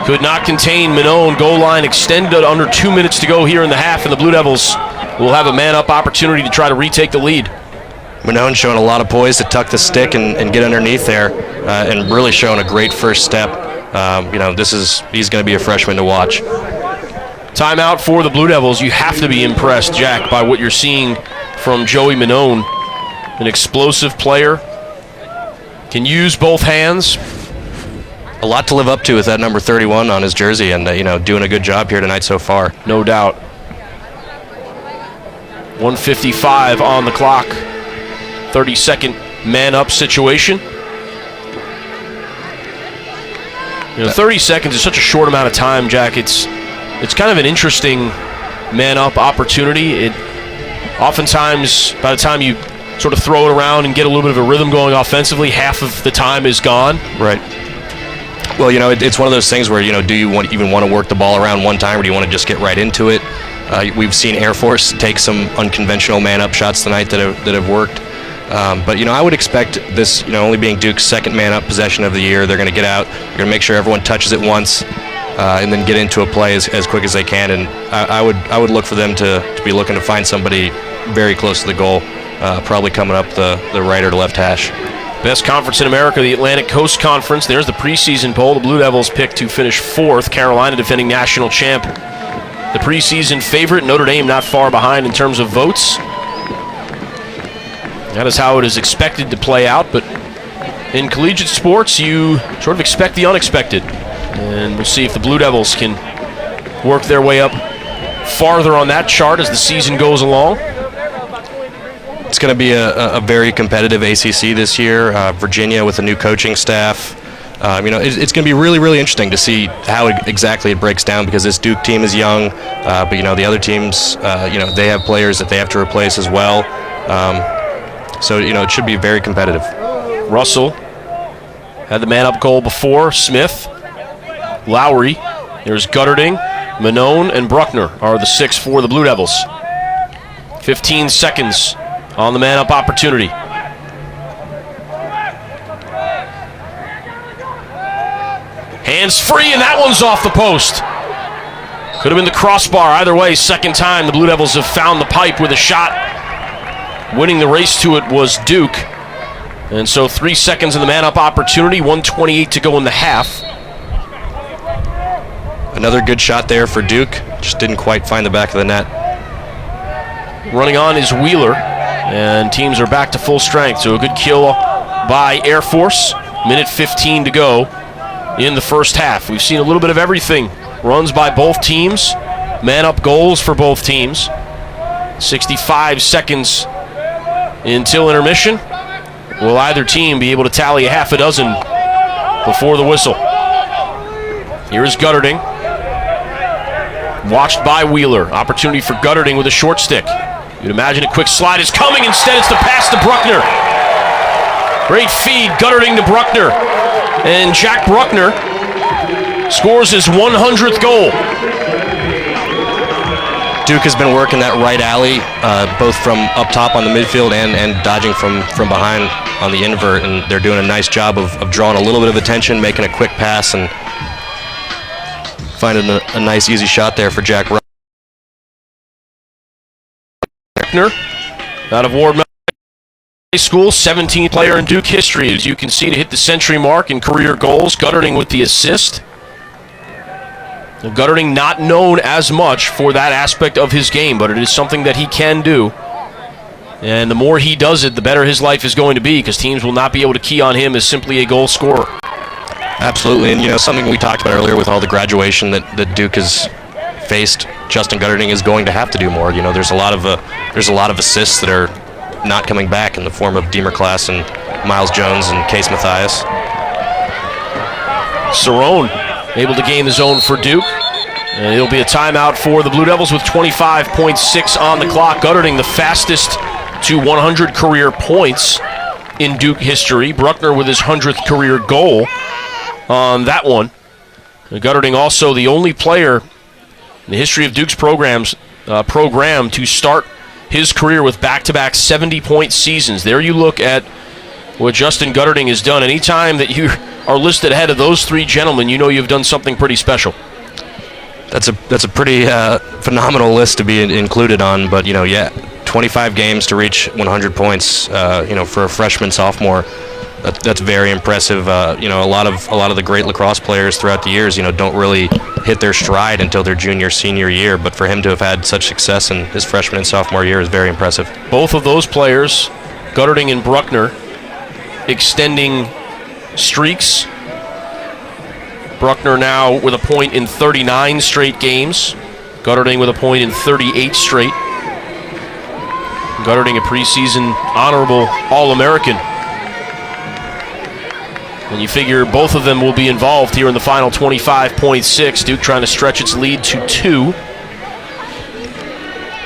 A: could not contain Manone. Goal line extended, under 2 minutes to go here in the half, and the Blue Devils will have a man-up opportunity to try to retake the lead.
B: Manone showing a lot of poise to tuck the stick and get underneath there, and really showing a great first step. You know, he's going to be a freshman to watch.
A: Timeout for the Blue Devils. You have to be impressed, Jack, by what you're seeing from Joey Manone. An explosive player. Can use both hands.
B: A lot to live up to with that number 31 on his jersey, and you know, doing a good job here tonight so far.
A: No doubt. 1:55 on the clock. 30-second man-up situation. You know, 30 seconds is such a short amount of time, Jack. It's kind of an interesting man-up opportunity. Oftentimes, by the time you sort of throw it around and get a little bit of a rhythm going offensively, half of the time is gone.
B: Right. Well, you know, it's one of those things where, you know, do you even want to work the ball around one time, or do you want to just get right into it? We've seen Air Force take some unconventional man-up shots tonight that have worked. But, you know, I would expect this, you know, only being Duke's second man-up possession of the year. They're going to get out. They're going to make sure everyone touches it once, and then get into a play as quick as they can. And I would look for them to be looking to find somebody very close to the goal, probably coming up the right or the left hash.
A: Best conference in America, the Atlantic Coast Conference. There's the preseason poll. The Blue Devils picked to finish 4th. Carolina defending national champ. The preseason favorite, Notre Dame, not far behind in terms of votes. That is how it is expected to play out, but in collegiate sports, you sort of expect the unexpected. And we'll see if the Blue Devils can work their way up farther on that chart as the season goes along.
B: It's going to be a very competitive ACC this year. Virginia with a new coaching staff. It's going to be really, really interesting to see how exactly it breaks down, because this Duke team is young, but the other teams, they have players that they have to replace as well. So it should be very competitive.
A: Russell had the man-up goal before. Smith, Lowry, there's Gutterding, Manone, and Bruckner are the 6 for the Blue Devils. 15 seconds on the man-up opportunity. Hands free, and that one's off the post. Could have been the crossbar. Either way, second time the Blue Devils have found the pipe with a shot. Winning the race to it was Duke. And so 3 seconds in the man-up opportunity, 1:28 to go in the half.
B: Another good shot there for Duke. Just didn't quite find the back of the net.
A: Running on is Wheeler, and teams are back to full strength. So a good kill by Air Force. Minute 15 to go in the first half. We've seen a little bit of everything. Runs by both teams, man-up goals for both teams. 65 seconds until intermission. Will either team be able to tally a half a dozen before the whistle? Here's Gutterding. Watched by Wheeler. Opportunity for Gutterding with a short stick. You'd imagine a quick slide is coming. Instead, it's the pass to Bruckner. Great feed, Gutterding to Bruckner. And Jack Bruckner scores his 100th goal.
B: Duke has been working that right alley, both from up top on the midfield and dodging from behind on the invert, and they're doing a nice job of drawing a little bit of attention, making a quick pass, and finding a nice, easy shot there for Jack
A: Bruckner, out of Ward High School, 17th player in Duke history, as you can see, to hit the century mark in career goals. Gutterding with the assist. Gutterding not known as much for that aspect of his game, but it is something that he can do. And the more he does it, the better his life is going to be, because teams will not be able to key on him as simply a goal scorer.
B: Absolutely, and something we talked about earlier with all the graduation that Duke has faced, Justin Gutterding is going to have to do more. There's a lot of assists that are not coming back in the form of Deemer Class and Miles Jones and Case Mathias.
A: Cerrone able to gain the zone for Duke. And it'll be a timeout for the Blue Devils with 25.6 on the clock. Gutterding the fastest to 100 career points in Duke history. Bruckner with his 100th career goal on that one. And Gutterding also the only player in the history of Duke's program to start his career with back-to-back 70-point seasons. There you look at what Justin Gutterding has done. Anytime that you are listed ahead of those three gentlemen, you've done something pretty special.
B: That's a pretty phenomenal list to be included on, but 25 games to reach 100 points, for a freshman, sophomore, that's very impressive. A lot of the great lacrosse players throughout the years, don't really hit their stride until their junior, senior year, but for him to have had such success in his freshman and sophomore year is very impressive.
A: Both of those players, Gutterding and Bruckner, extending streaks. Bruckner now with a point in 39 straight games. Gutterding with a point in 38 straight. Gutterding a preseason honorable All-American. And you figure both of them will be involved here in the final 25.6. Duke trying to stretch its lead to 2.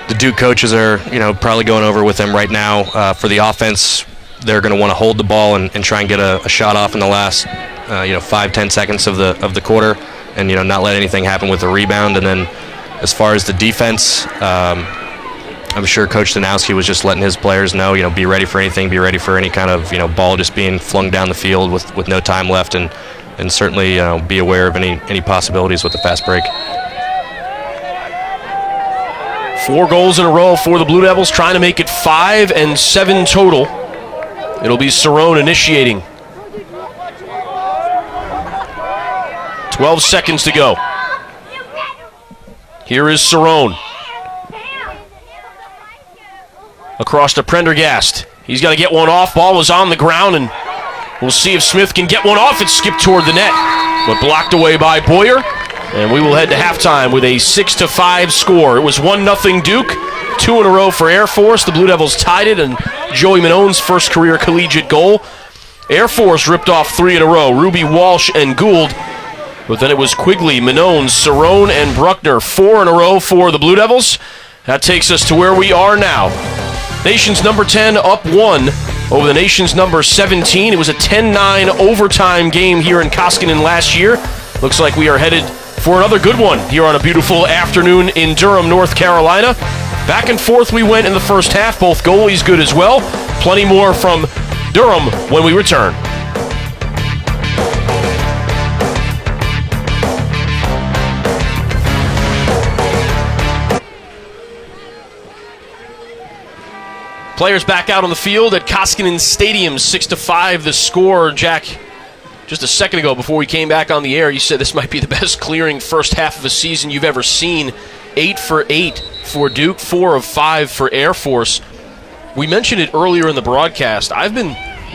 B: The Duke coaches are, probably going over with them right now. For the offense, they're going to want to hold the ball and try and get a shot off in the last 5-10 seconds of the quarter, and not let anything happen with the rebound. And then as far as the defense, I'm sure Coach Danowski was just letting his players know, be ready for anything, be ready for any kind of ball just being flung down the field with no time left, and certainly be aware of any possibilities with the fast break.
A: 4 goals in a row for the Blue Devils, trying to make it 5 and 7 total. It'll be Cerrone initiating. 12 seconds to go. Here is Cerrone. Across to Prendergast. He's got to get one off. Ball was on the ground, and we'll see if Smith can get one off. It skipped toward the net, but blocked away by Boyer. And we will head to halftime with a 6-5 score. It was 1-0 Duke, 2 in a row for Air Force. The Blue Devils tied it, and Joey Manone's first career collegiate goal. Air Force ripped off 3 in a row, Ruby, Walsh, and Gould. But then it was Quigley, Manone, Cerrone, and Bruckner, 4 in a row for the Blue Devils. That takes us to where we are now. Nation's number 10 up 1 over the nation's number 17. It was a 10-9 overtime game here in Koskinen last year. Looks like we are headed for another good one here on a beautiful afternoon in Durham, North Carolina. Back and forth we went in the first half. Both goalies good as well. Plenty more from Durham when we return. Players back out on the field at Koskinen Stadium, 6-5 the score. Jack, just a second ago before we came back on the air, you said this might be the best clearing first half of a season you've ever seen. 8 for 8 for Duke, 4 of 5 for Air Force. We mentioned it earlier in the broadcast. I've been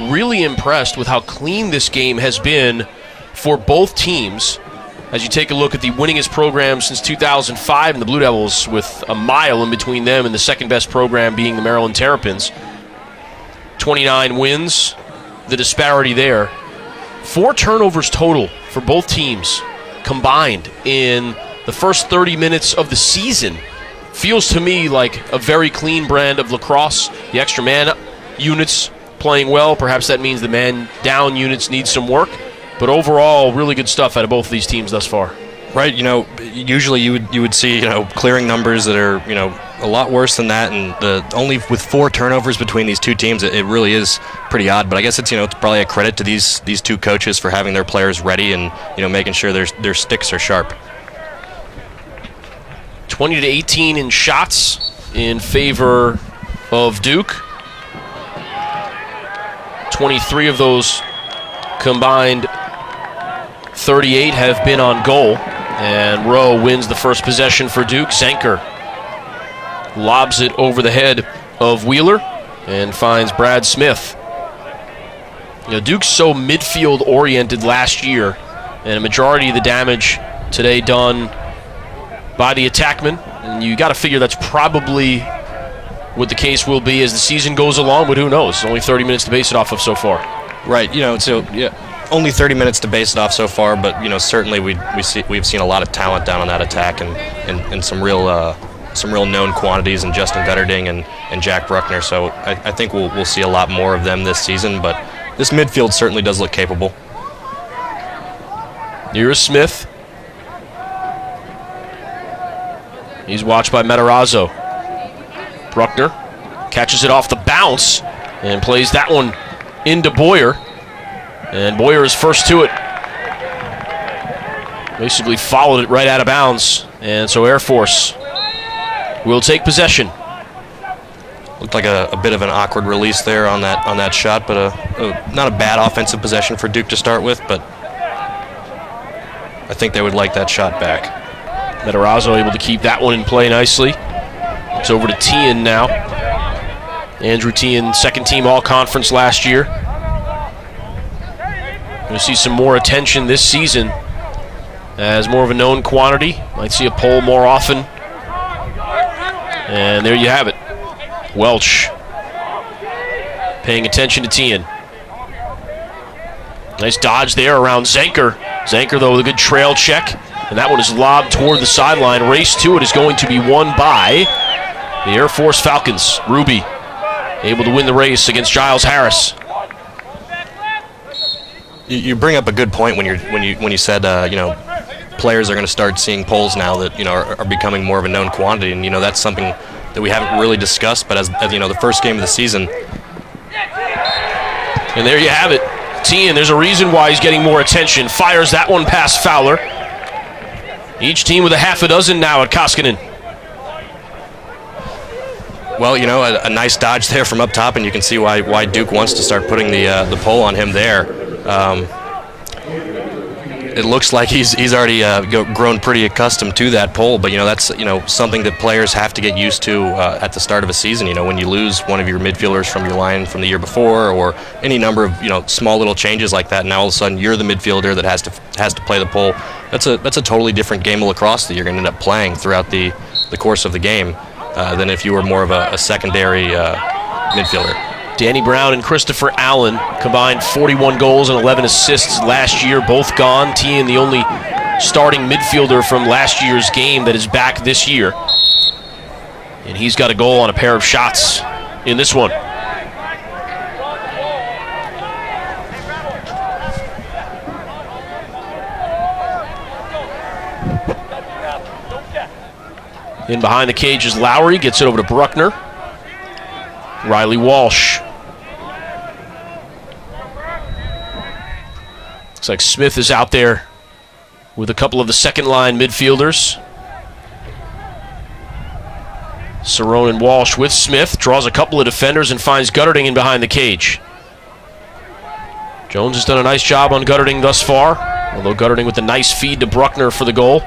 A: really impressed with how clean this game has been for both teams. As you take a look at the winningest program since 2005 and the Blue Devils, with a mile in between them and the second best program being the Maryland Terrapins. 29 wins, the disparity there. 4 turnovers total for both teams combined in the first 30 minutes of the season. Feels to me like a very clean brand of lacrosse. The extra man units playing well. Perhaps that means the man down units need some work. But overall, really good stuff out of both of these teams thus far.
B: Right, usually you would see, clearing numbers that are, a lot worse than that, and only with 4 turnovers between these two teams, it really is pretty odd. But I guess it's probably a credit to these two coaches for having their players ready and, making sure their sticks are sharp.
A: 20-18 in shots in favor of Duke. 23 of those combined 38 have been on goal, and Rowe wins the first possession for Duke. Zanker lobs it over the head of Wheeler and finds Brad Smith. Duke's so midfield-oriented last year, and a majority of the damage today done by the attackmen, and you got to figure that's probably what the case will be as the season goes along, but who knows? Only 30 minutes to base it off of so far.
B: Right, only 30 minutes to base it off so far, but certainly we've seen a lot of talent down on that attack and some real known quantities in Justin Gutterding and Jack Bruckner. So I think we'll see a lot more of them this season. But this midfield certainly does look capable.
A: Here's Smith. He's watched by Matarazzo. Bruckner catches it off the bounce and plays that one into Boyer. And Boyer is first to it. Basically followed it right out of bounds. And so Air Force will take possession.
B: Looked like a bit of an awkward release there on that shot, but not a bad offensive possession for Duke to start with, but I think they would like that shot back.
A: Matarazzo able to keep that one in play nicely. It's over to Tian now. Andrew Tian, second team All-Conference last year. Going to see some more attention this season as more of a known quantity. Might see a poll more often. And there you have it. Welch paying attention to Tian. Nice dodge there around Zanker. Zanker, though, with a good trail check. And that one is lobbed toward the sideline. Race to it is going to be won by the Air Force Falcons. Ruby able to win the race against Giles Harris.
B: You bring up a good point when you said players are going to start seeing polls now that are becoming more of a known quantity, and that's something that we haven't really discussed. But as the first game of the season,
A: and there you have it. Tian, there's a reason why he's getting more attention. Fires that one past Fowler. Each team with a half a dozen now at Koskinen.
B: Well, a nice dodge there from up top, and you can see why Duke wants to start putting the poll on him there. it looks like he's already grown pretty accustomed to that pull. But that's something that players have to get used to at the start of a season. When you lose one of your midfielders from your line from the year before, or any number of small little changes like that. Now all of a sudden you're the midfielder that has to play the pull. That's a totally different game of lacrosse that you're going to end up playing throughout the course of the game than if you were more of a secondary midfielder.
A: Danny Brown and Christopher Allen combined 41 goals and 11 assists last year, both gone. Tian, the only starting midfielder from last year's game that is back this year. And he's got a goal on a pair of shots in this one. In behind the cage is Lowry, gets it over to Bruckner. Riley Walsh. Looks like Smith is out there with a couple of the second-line midfielders. Cerrone and Walsh with Smith. Draws a couple of defenders and finds Gutterding in behind the cage. Jones has done a nice job on Gutterding thus far, although Gutterding with a nice feed to Bruckner for the goal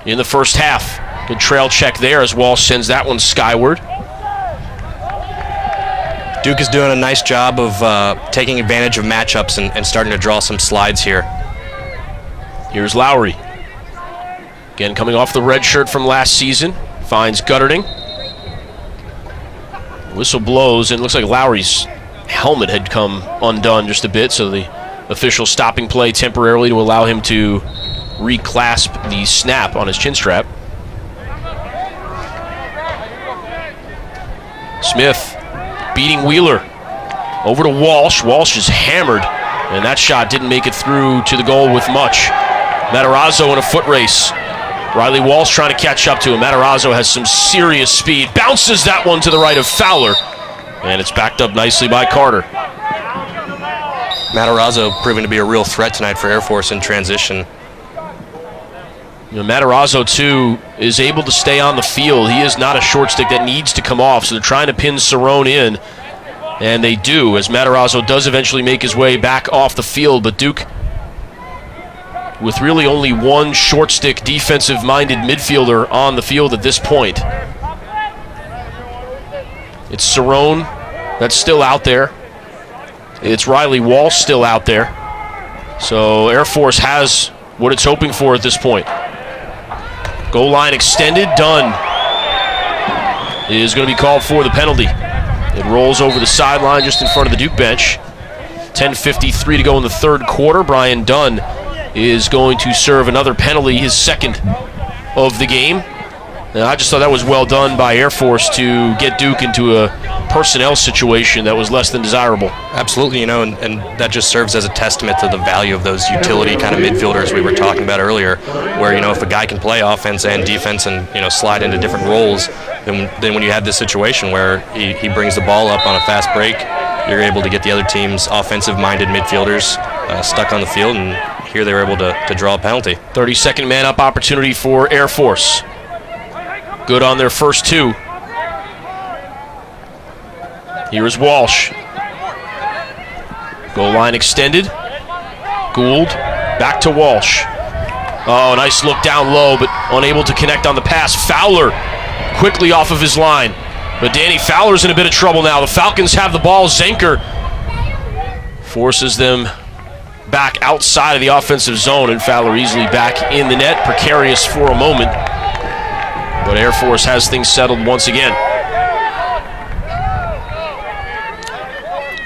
A: in the first half. Good trail check there as Walsh sends that one skyward.
B: Duke is doing a nice job of taking advantage of matchups and starting to draw some slides here.
A: Here's Lowry. Again, coming off the red shirt from last season. Finds Gutterding. Whistle blows, and it looks like Lowry's helmet had come undone just a bit, so the official stopping play temporarily to allow him to reclasp the snap on his chin strap. Smith beating Wheeler. Over to Walsh. Walsh is hammered, and that shot didn't make it through to the goal with much. Matarazzo in a foot race. Riley Walsh trying to catch up to him. Matarazzo has some serious speed. Bounces that one to the right of Fowler, and it's backed up nicely by Carter.
B: Matarazzo proving to be a real threat tonight for Air Force in transition.
A: Matarazzo, too, is able to stay on the field. He is not a short stick that needs to come off, so they're trying to pin Cerrone in, and they do, as Matarazzo does eventually make his way back off the field. But Duke, with really only one short stick defensive-minded midfielder on the field at this point. It's Cerrone that's still out there. It's Riley Walsh still out there. So Air Force has what it's hoping for at this point. Goal line extended. Dunn is going to be called for the penalty. It rolls over the sideline just in front of the Duke bench. 10:53 to go in the third quarter. Brian Dunn is going to serve another penalty, his second of the game. And I just thought that was well done by Air Force to get Duke into a personnel situation that was less than desirable.
B: Absolutely, and that just serves as a testament to the value of those utility kind of midfielders we were talking about earlier, where, if a guy can play offense and defense and, slide into different roles, then when you have this situation where he brings the ball up on a fast break, you're able to get the other team's offensive-minded midfielders stuck on the field, and here they were able to draw a penalty.
A: 32nd man-up opportunity for Air Force. Good on their first two. Here's Walsh. Goal line extended. Gould back to Walsh. Oh, nice look down low, but unable to connect on the pass. Fowler quickly off of his line. But Danny Fowler's in a bit of trouble now. The Falcons have the ball. Zenker forces them back outside of the offensive zone, and Fowler easily back in the net. Precarious for a moment, but Air Force has things settled once again.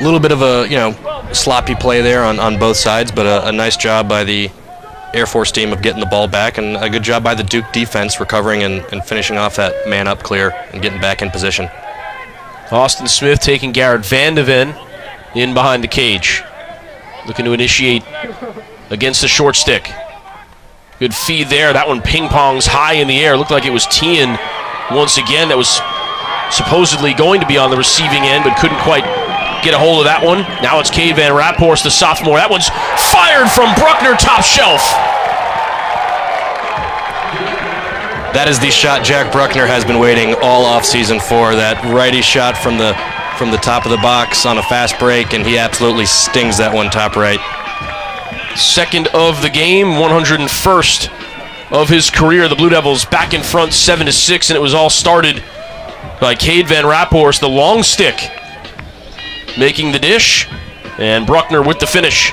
B: A little bit of a sloppy play there on both sides, but a nice job by the Air Force team of getting the ball back, and a good job by the Duke defense recovering and finishing off that man-up clear and getting back in position.
A: Austin Smith taking Garrett Van de Ven in behind the cage. Looking to initiate against the short stick. Good feed there. That one ping-pongs high in the air. Looked like it was Tian once again that was supposedly going to be on the receiving end, but couldn't quite get a hold of that one. Now it's Cade Van Raphorst, the sophomore. That one's fired from Bruckner, top shelf.
B: That is the shot Jack Bruckner has been waiting all offseason for. That righty shot from the top of the box on a fast break, and he absolutely stings that one top right.
A: Second of the game, 101st of his career. The Blue Devils back in front 7-6, and it was all started by Cade Van Raphorst, the long stick, making the dish, and Bruckner with the finish.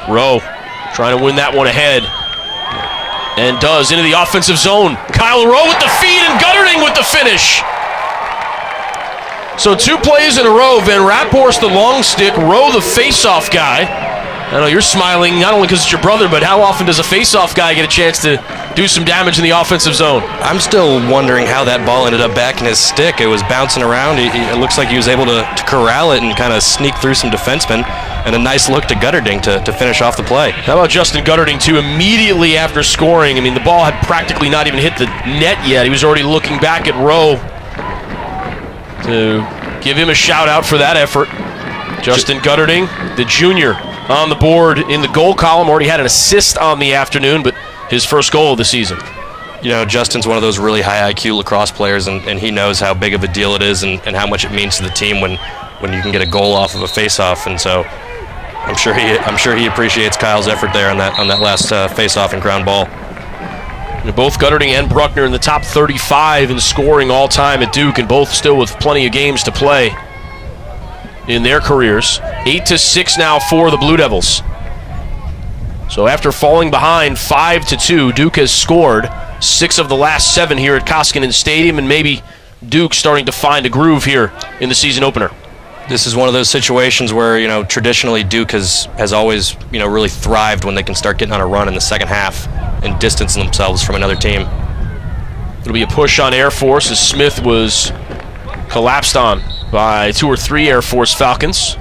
A: Rowe trying to win that one ahead. And does, into the offensive zone. Kyle Rowe with the feed and Gutterding with the finish. So 2 plays in a row. Van Raphorst the long stick, Rowe the face-off guy. I know you're smiling not only because it's your brother, but how often does a face-off guy get a chance to do some damage in the offensive zone?
B: I'm still wondering how that ball ended up back in his stick. It was bouncing around. It looks like he was able to corral it and kind of sneak through some defensemen. And a nice look to Gutterding to finish off the play.
A: How about Justin Gutterding, too, immediately after scoring? I mean, the ball had practically not even hit the net yet. He was already looking back at Rowe to give him a shout-out for that effort. Justin Gutterding, the junior, on the board in the goal column. Already had an assist on the afternoon, but his first goal of the season.
B: You know, Justin's one of those really high IQ lacrosse players, and he knows how big of a deal it is and how much it means to the team when you can get a goal off of a face-off. And so I'm sure he appreciates Kyle's effort there on that last face-off and ground ball.
A: Both Gutterding and Bruckner in the top 35 in scoring all time at Duke, and both still with plenty of games to play in their careers. 8-6 now for the Blue Devils. So after falling behind 5-2, Duke has scored 6 of the last 7 here at Koskinen Stadium, and maybe Duke starting to find a groove here in the season opener.
B: This is one of those situations where, you know, traditionally Duke has always, you know, really thrived when they can start getting on a run in the second half and distancing themselves from another team.
A: It'll be a push on Air Force as Smith was collapsed on by 2 or 3 Air Force Falcons.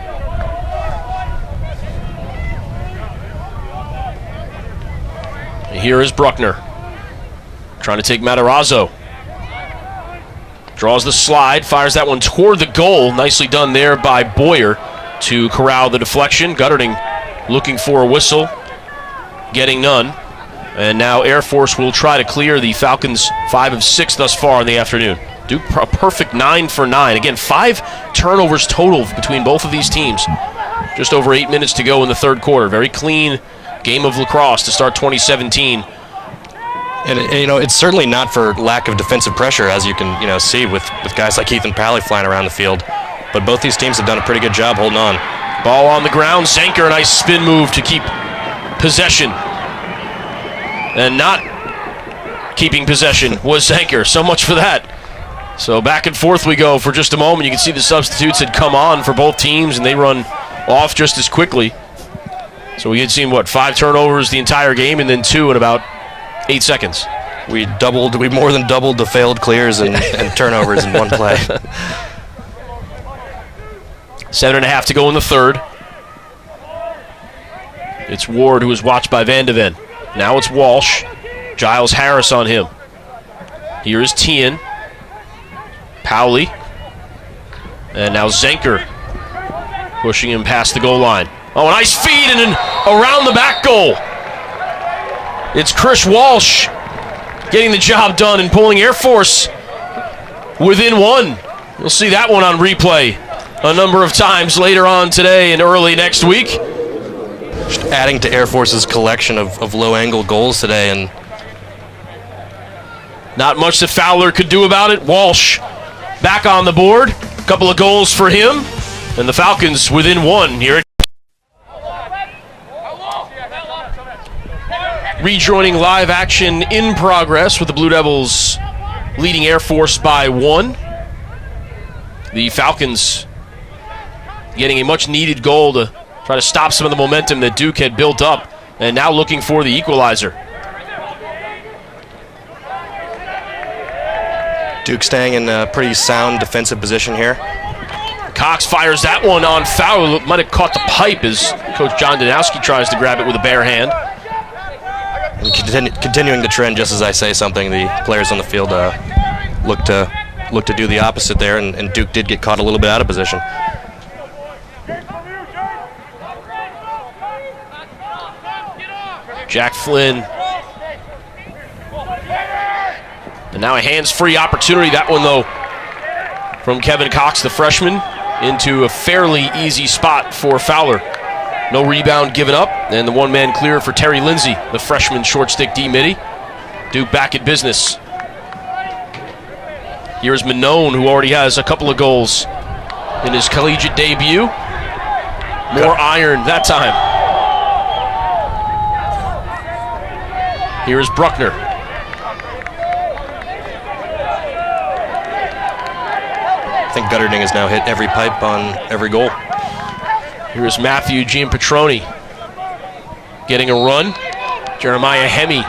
A: And here is Bruckner trying to take Matarazzo. Draws the slide, fires that one toward the goal. Nicely done there by Boyer to corral the deflection. Gutterding looking for a whistle, getting none. And now Air Force will try to clear the Falcons 5 of 6 thus far in the afternoon. Duke a perfect 9 for 9. Again, 5 turnovers total between both of these teams. Just over 8 minutes to go in the third quarter. Very clean game of lacrosse to start 2017.
B: And you know, it's certainly not for lack of defensive pressure, as you can, you know, see with guys like Ethan Pally flying around the field. But both these teams have done a pretty good job holding on.
A: Ball on the ground. Zanker, a nice spin move to keep possession. And not keeping possession was Zanker. So much for that. So back and forth we go for just a moment. You can see the substitutes had come on for both teams, and they run off just as quickly. So we had seen, 5 turnovers the entire game, and then 2 in about 8 seconds.
B: We more than doubled the failed clears and turnovers in one play.
A: 7.5 to go in the third. It's Ward who is watched by Van de Ven. Now it's Walsh. Giles Harris on him. Here is Tien. Powley. And now Zanker pushing him past the goal line. Oh, a nice feed and an around the back goal. It's Chris Walsh getting the job done and pulling Air Force within 1. You'll see that one on replay a number of times later on today and early next week.
B: Just adding to Air Force's collection of low-angle goals today, and
A: not much that Fowler could do about it. Walsh back on the board. A couple of goals for him, and the Falcons within 1 here. Rejoining live action in progress with the Blue Devils leading Air Force by 1. The Falcons getting a much-needed goal to try to stop some of the momentum that Duke had built up, and now looking for the equalizer.
B: Duke staying in a pretty sound defensive position here.
A: Cox fires that one on foul. Might have caught the pipe as Coach John Danowski tries to grab it with a bare hand.
B: And continuing the trend, just as I say something, the players on the field look to do the opposite there, and Duke did get caught a little bit out of position.
A: Jack Flynn. And now a hands-free opportunity. That one, though, from Kevin Cox, the freshman, into a fairly easy spot for Fowler. No rebound given up, and the one-man clear for Terry Lindsay, the freshman short stick D-midi. Duke back at business. Here's Minone, who already has a couple of goals in his collegiate debut. More iron that time. Here's Bruckner.
B: I think Gutterding has now hit every pipe on every goal.
A: Here's Matthew Gianpetroni getting a run. Jeremiah Hemme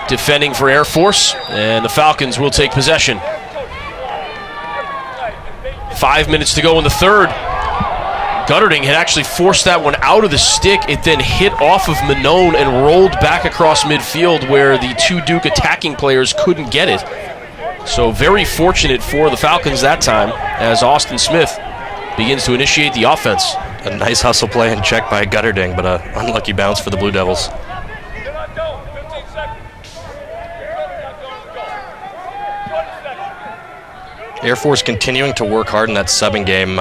A: defending for Air Force, and the Falcons will take possession. 5 minutes to go in the third. Gutterding had actually forced that one out of the stick. It then hit off of Minone and rolled back across midfield where the two Duke attacking players couldn't get it. So very fortunate for the Falcons that time as Austin Smith begins to initiate the offense.
B: A nice hustle play and check by Gutterding, but an unlucky bounce for the Blue Devils. Air Force continuing to work hard in that subbing game.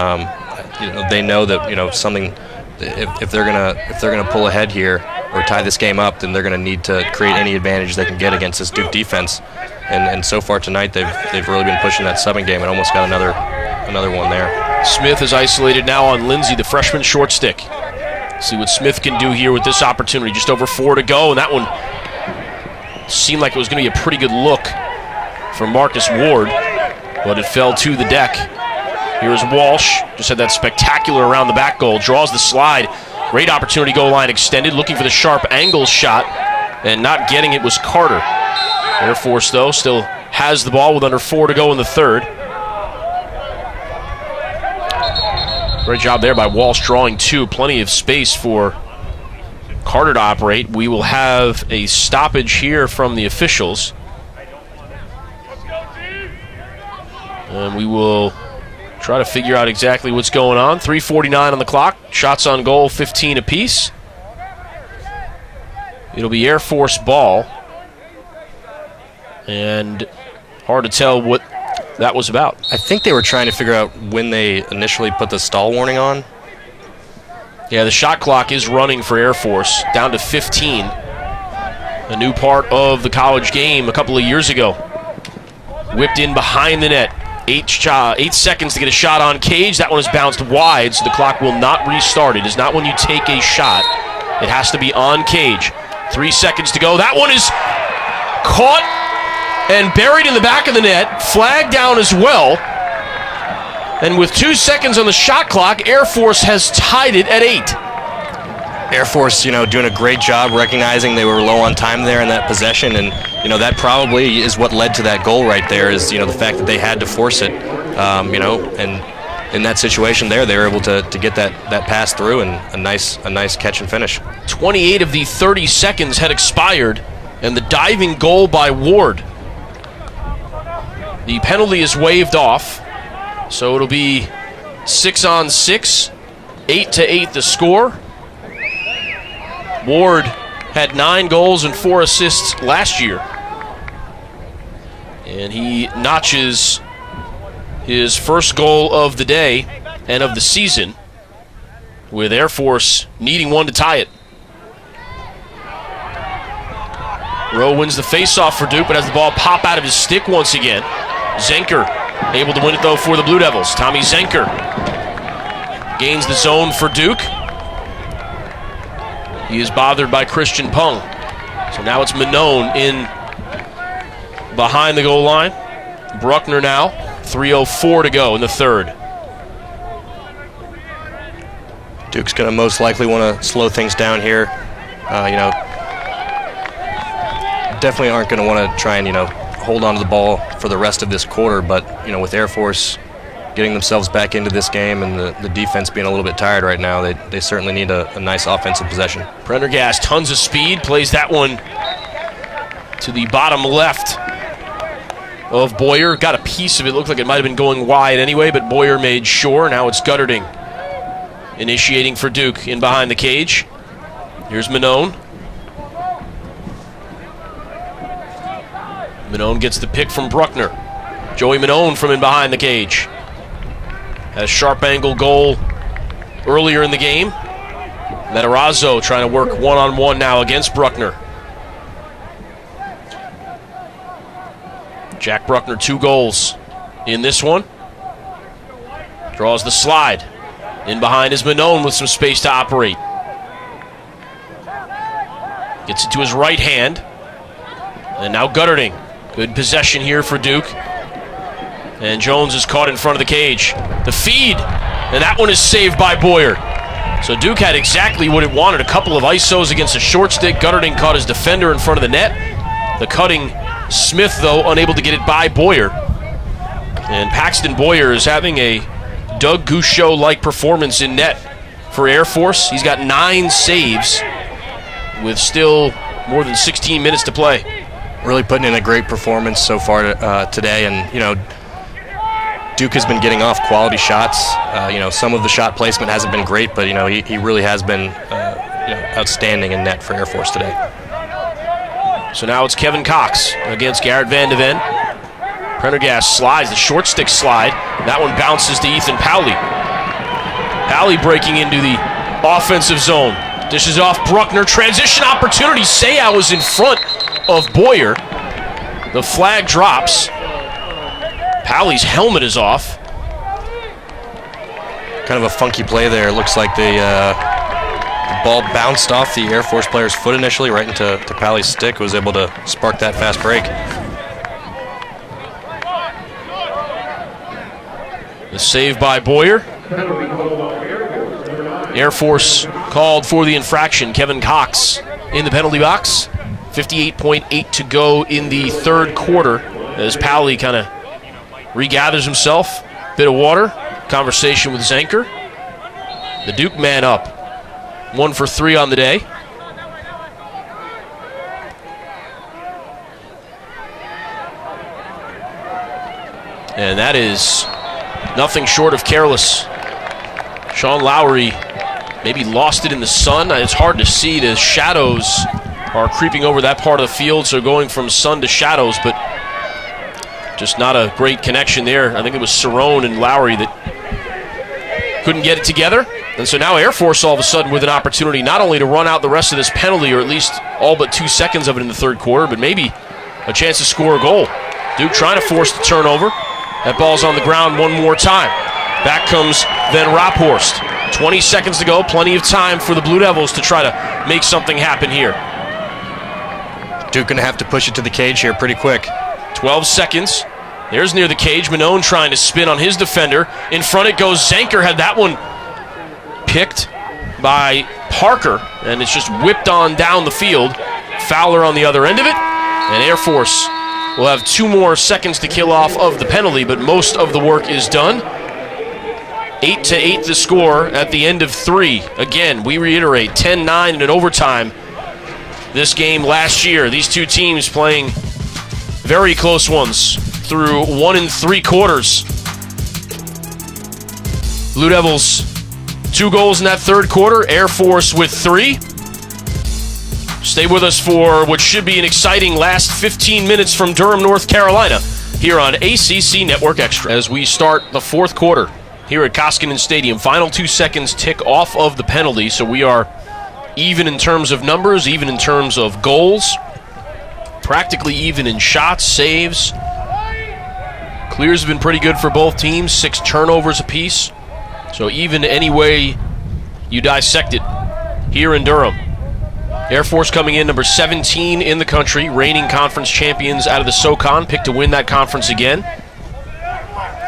B: They know that something. If they're gonna pull ahead here or tie this game up, then they're gonna need to create any advantage they can get against this Duke defense. And so far tonight, they've really been pushing that subbing game and almost got another one there.
A: Smith is isolated now on Lindsay, the freshman short stick. See what Smith can do here with this opportunity. Just over 4 to go, and that one seemed like it was going to be a pretty good look for Marcus Ward, but it fell to the deck. Here's Walsh, just had that spectacular around the back goal, draws the slide. Great opportunity, goal line extended, looking for the sharp angle shot, and not getting it was Carter. Air Force, though, still has the ball with under 4 to go in the third. Great job there by Walsh drawing 2. Plenty of space for Carter to operate. We will have a stoppage here from the officials. And we will try to figure out exactly what's going on. 3:49 on the clock. Shots on goal, 15 apiece. It'll be Air Force ball. And hard to tell what that was about.
B: I think they were trying to figure out when they initially put the stall warning on.
A: Yeah, the shot clock is running for Air Force, down to 15. A new part of the college game a couple of years ago. Whipped in behind the net. 8 seconds to get a shot on cage. That one is bounced wide, so the clock will not restart. It is not when you take a shot. It has to be on cage. 3 seconds to go. That one is caught and buried in the back of the net. Flagged down as well. And with 2 seconds on the shot clock, Air Force has tied it at 8.
B: Air Force, doing a great job recognizing they were low on time there in that possession, and that probably is what led to that goal right there. Is the fact that they had to force it, and in that situation there, they were able to get that pass through and a nice catch and finish.
A: 28 of the 30 seconds had expired, and the diving goal by Ward. The penalty is waved off, so it'll be 6-on-6, 8-8 the score. Ward had 9 goals and 4 assists last year. And he notches his first goal of the day and of the season, with Air Force needing one to tie it. Rowe wins the faceoff for Duke, but has the ball pop out of his stick once again. Zenker able to win it, though, for the Blue Devils. Tommy Zenker gains the zone for Duke. He is bothered by Christian Pung. So now it's Minone in behind the goal line. Bruckner now. 3:04 to go in the third.
B: Duke's going to most likely want to slow things down here. Definitely aren't going to want to try and, hold on to the ball for the rest of this quarter. But, with Air Force getting themselves back into this game and the defense being a little bit tired right now, they certainly need a nice offensive possession.
A: Prendergast, tons of speed, plays that one to the bottom left of Boyer. Got a piece of it, looked like it might have been going wide anyway, but Boyer made sure. Now it's Gutterding initiating for Duke in behind the cage. Here's Minone. Minone gets the pick from Bruckner. Joey Minone from in behind the cage. Had a sharp angle goal earlier in the game. Matarazzo trying to work one-on-one now against Bruckner. Jack Bruckner, 2 goals in this one. Draws the slide. In behind is Minone with some space to operate. Gets it to his right hand. And now Gutterding. Good possession here for Duke. And Jones is caught in front of the cage. The feed. And that one is saved by Boyer. So Duke had exactly what it wanted. A couple of ISOs against a short stick. Gutterding caught his defender in front of the net. The cutting Smith, though, unable to get it by Boyer. And Paxton Boyer is having a Doug Gouchot-like performance in net for Air Force. He's got 9 saves with still more than 16 minutes to play.
B: Really putting in a great performance so far today. And, Duke has been getting off quality shots. Some of the shot placement hasn't been great, but, he really has been outstanding in net for Air Force today.
A: So now it's Kevin Cox against Garrett Van de Ven. Prendergast slides, the short stick slide. That one bounces to Ethan Powley. Powley breaking into the offensive zone. Dishes off Bruckner. Transition opportunity. Seau is in front of Boyer. The flag drops. Powley's helmet is off.
B: Kind of a funky play there. It looks like the ball bounced off the Air Force player's foot initially, right into Powley's stick. Was able to spark that fast break.
A: The save by Boyer. Air Force called for the infraction. Kevin Cox in the penalty box. 58.8 to go in the third quarter as Powley kind of regathers himself. Bit of water. Conversation with Zanker. The Duke man up. 1 for 3 on the day. And that is nothing short of careless. Sean Lowry maybe lost it in the sun. It's hard to see. The shadows are creeping over that part of the field, so going from sun to shadows, but just not a great connection there. I think it was Cerrone and Lowry that couldn't get it together. And so now Air Force all of a sudden with an opportunity not only to run out the rest of this penalty, or at least all but 2 seconds of it in the third quarter, but maybe a chance to score a goal. Duke trying to force the turnover. That ball's on the ground one more time. Back comes Van Rophorst. 20 seconds to go. Plenty of time for the Blue Devils to try to make something happen here.
B: Duke going to have to push it to the cage here pretty quick.
A: 12 seconds. There's near the cage. Minone trying to spin on his defender. In front it goes. Zanker had that one picked by Parker, and it's just whipped on down the field. Fowler on the other end of it, and Air Force will have 2 more seconds to kill off of the penalty, but most of the work is done. 8-8 the score at the end of 3. Again, we reiterate, 10-9 in an overtime. This game last year, these two teams playing very close ones through 1 3 quarters. Blue Devils 2 goals in that third quarter. Air Force with 3. Stay with us for what should be an exciting last 15 minutes from Durham, North Carolina, here on ACC Network Extra. As we start the fourth quarter here at Koskinen Stadium, final 2 seconds tick off of the penalty, so we are even in terms of numbers, even in terms of goals, practically even in shots, saves. Clears have been pretty good for both teams, 6 turnovers apiece. So even any way you dissect it here in Durham. Air Force coming in number 17 in the country, reigning conference champions out of the SoCon, picked to win that conference again.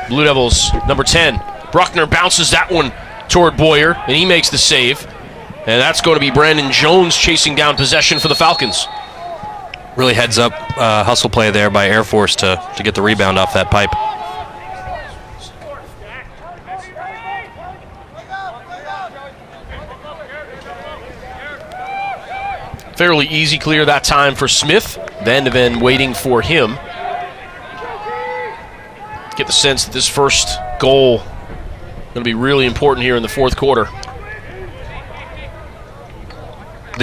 A: Blue Devils number 10. Bruckner bounces that one toward Boyer, and he makes the save. And that's going to be Brandon Jones chasing down possession for the Falcons.
B: Really heads up hustle play there by Air Force to get the rebound off that pipe.
A: Fairly easy clear that time for Smith. Van de Ven waiting for him. Get the sense that this first goal going to be really important here in the fourth quarter.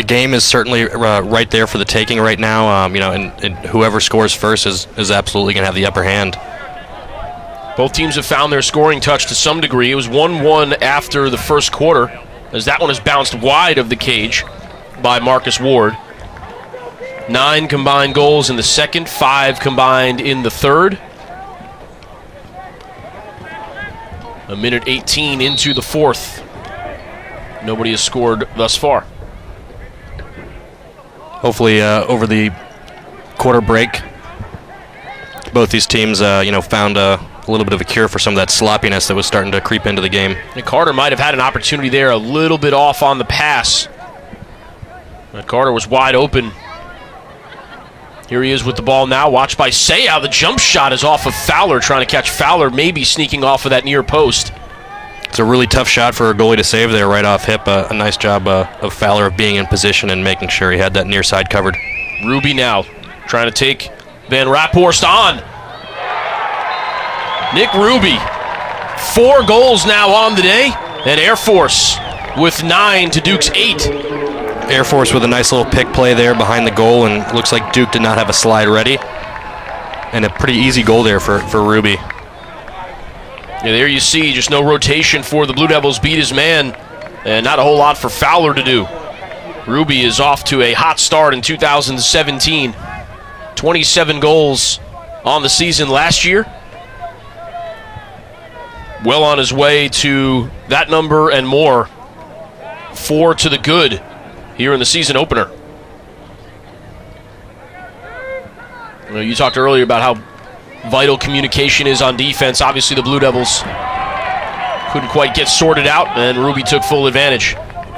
B: the game is certainly right there for the taking right now. And whoever scores first is absolutely going to have the upper hand.
A: Both teams have found their scoring touch to some degree. It was 1-1 after the first quarter, as that one is bounced wide of the cage by Marcus Ward. 9 combined goals in the second, 5 combined in the third. A minute 18 into the fourth. Nobody has scored thus far.
B: Hopefully, over the quarter break, both these teams, found a little bit of a cure for some of that sloppiness that was starting to creep into the game.
A: And Carter might have had an opportunity there, a little bit off on the pass. Carter was wide open. Here he is with the ball now, watched by Seau. The jump shot is off of Fowler, trying to catch Fowler, maybe sneaking off of that near post.
B: It's a really tough shot for a goalie to save there right off hip. A nice job of Fowler of being in position and making sure he had that near side covered.
A: Ruby now trying to take Van Raphorst on. Nick Ruby, 4 goals now on the day, and Air Force with 9 to Duke's 8.
B: Air Force with a nice little pick play there behind the goal, and it looks like Duke did not have a slide ready. And a pretty easy goal there for Ruby.
A: Yeah, there you see, just no rotation for the Blue Devils. Beat his man, and not a whole lot for Fowler to do. Ruby is off to a hot start in 2017. 27 goals on the season last year. Well on his way to that number and more. 4 to the good here in the season opener. You talked earlier about how vital communication is on defense. Obviously, the Blue Devils couldn't quite get sorted out, and Ruby took full advantage.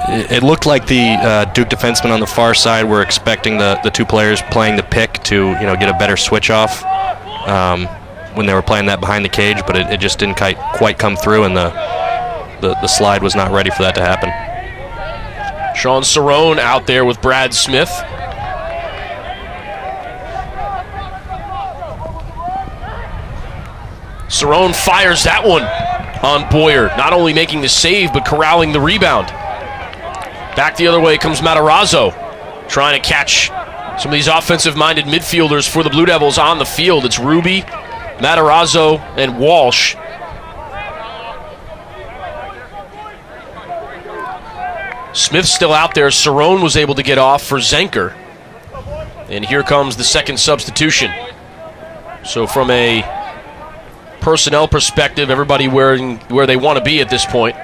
B: It looked like the Duke defensemen on the far side were expecting the 2 players playing the pick to get a better switch off when they were playing that behind the cage, but it just didn't quite come through, and the slide was not ready for that to happen.
A: Sean Cerrone out there with Brad Smith. Cerrone fires that one on Boyer, not only making the save, but corralling the rebound. Back the other way comes Matarazzo, trying to catch some of these offensive-minded midfielders for the Blue Devils on the field. It's Ruby, Matarazzo, and Walsh. Smith's still out there. Cerrone was able to get off for Zenker. And here comes the second substitution. So from a personnel perspective, everybody where they want to be at this point.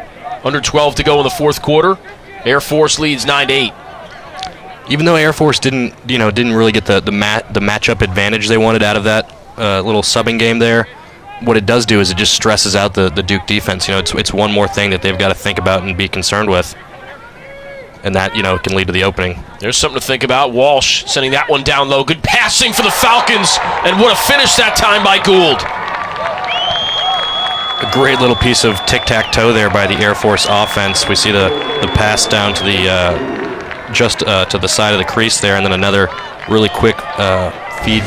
A: Under 12 to go in the fourth quarter. Air Force leads 9-8.
B: Even though Air Force didn't really get the matchup advantage they wanted out of that little subbing game there, what it does do is it just stresses out the Duke defense. It's one more thing that they've got to think about and be concerned with. And that, can lead to the opening.
A: There's something to think about. Walsh sending that one down low. Good passing for the Falcons. And what a finish that time by Gould.
B: A great little piece of tic-tac-toe there by the Air Force offense. We see the pass down to the just to the side of the crease there, and then another really quick feed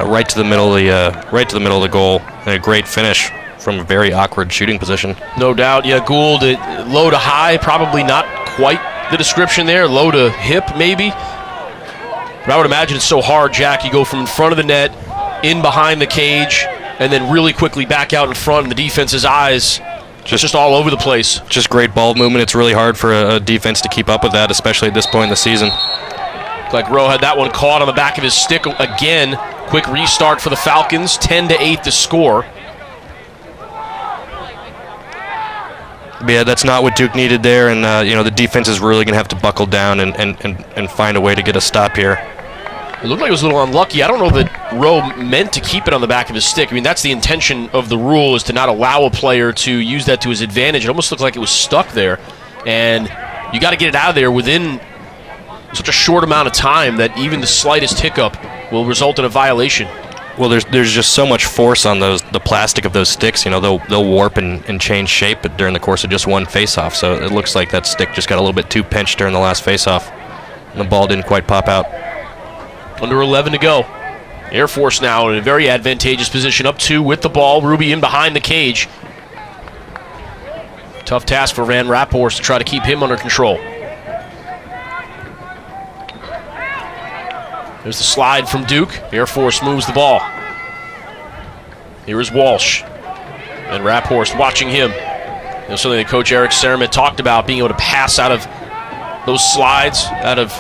B: right to the middle of the goal, and a great finish from a very awkward shooting position.
A: No doubt. Yeah, Gould, low to high, probably not quite the description there. Low to hip, maybe. But I would imagine it's so hard, Jack. You go from in front of the net, in behind the cage, and then really quickly back out in front, and the defense's eyes just all over the place.
B: Just great ball movement. It's really hard for a defense to keep up with that, especially at this point in the season.
A: Like Rowe had that one caught on the back of his stick again. Quick restart for the Falcons. 10-8 the score.
B: Yeah, that's not what Duke needed there, and the defense is really going to have to buckle down and find a way to get a stop here.
A: It looked like it was a little unlucky. I don't know that Rowe meant to keep it on the back of his stick. I mean, that's the intention of the rule, is to not allow a player to use that to his advantage. It almost looked like it was stuck there, and you got to get it out of there within such a short amount of time that even the slightest hiccup will result in a violation.
B: Well, there's just so much force on the plastic of those sticks. They'll warp and change shape during the course of just one face-off. So it looks like that stick just got a little bit too pinched during the last face-off, and the ball didn't quite pop out.
A: Under 11 to go. Air Force now in a very advantageous position, up 2 with the ball. Ruby in behind the cage. Tough task for Van Raphorst to try to keep him under control. There's the slide from Duke. Air Force moves the ball. Here is Walsh. And Rapphorst watching him. Something that Coach Eric Saramet talked about, being able to pass out of those slides, out of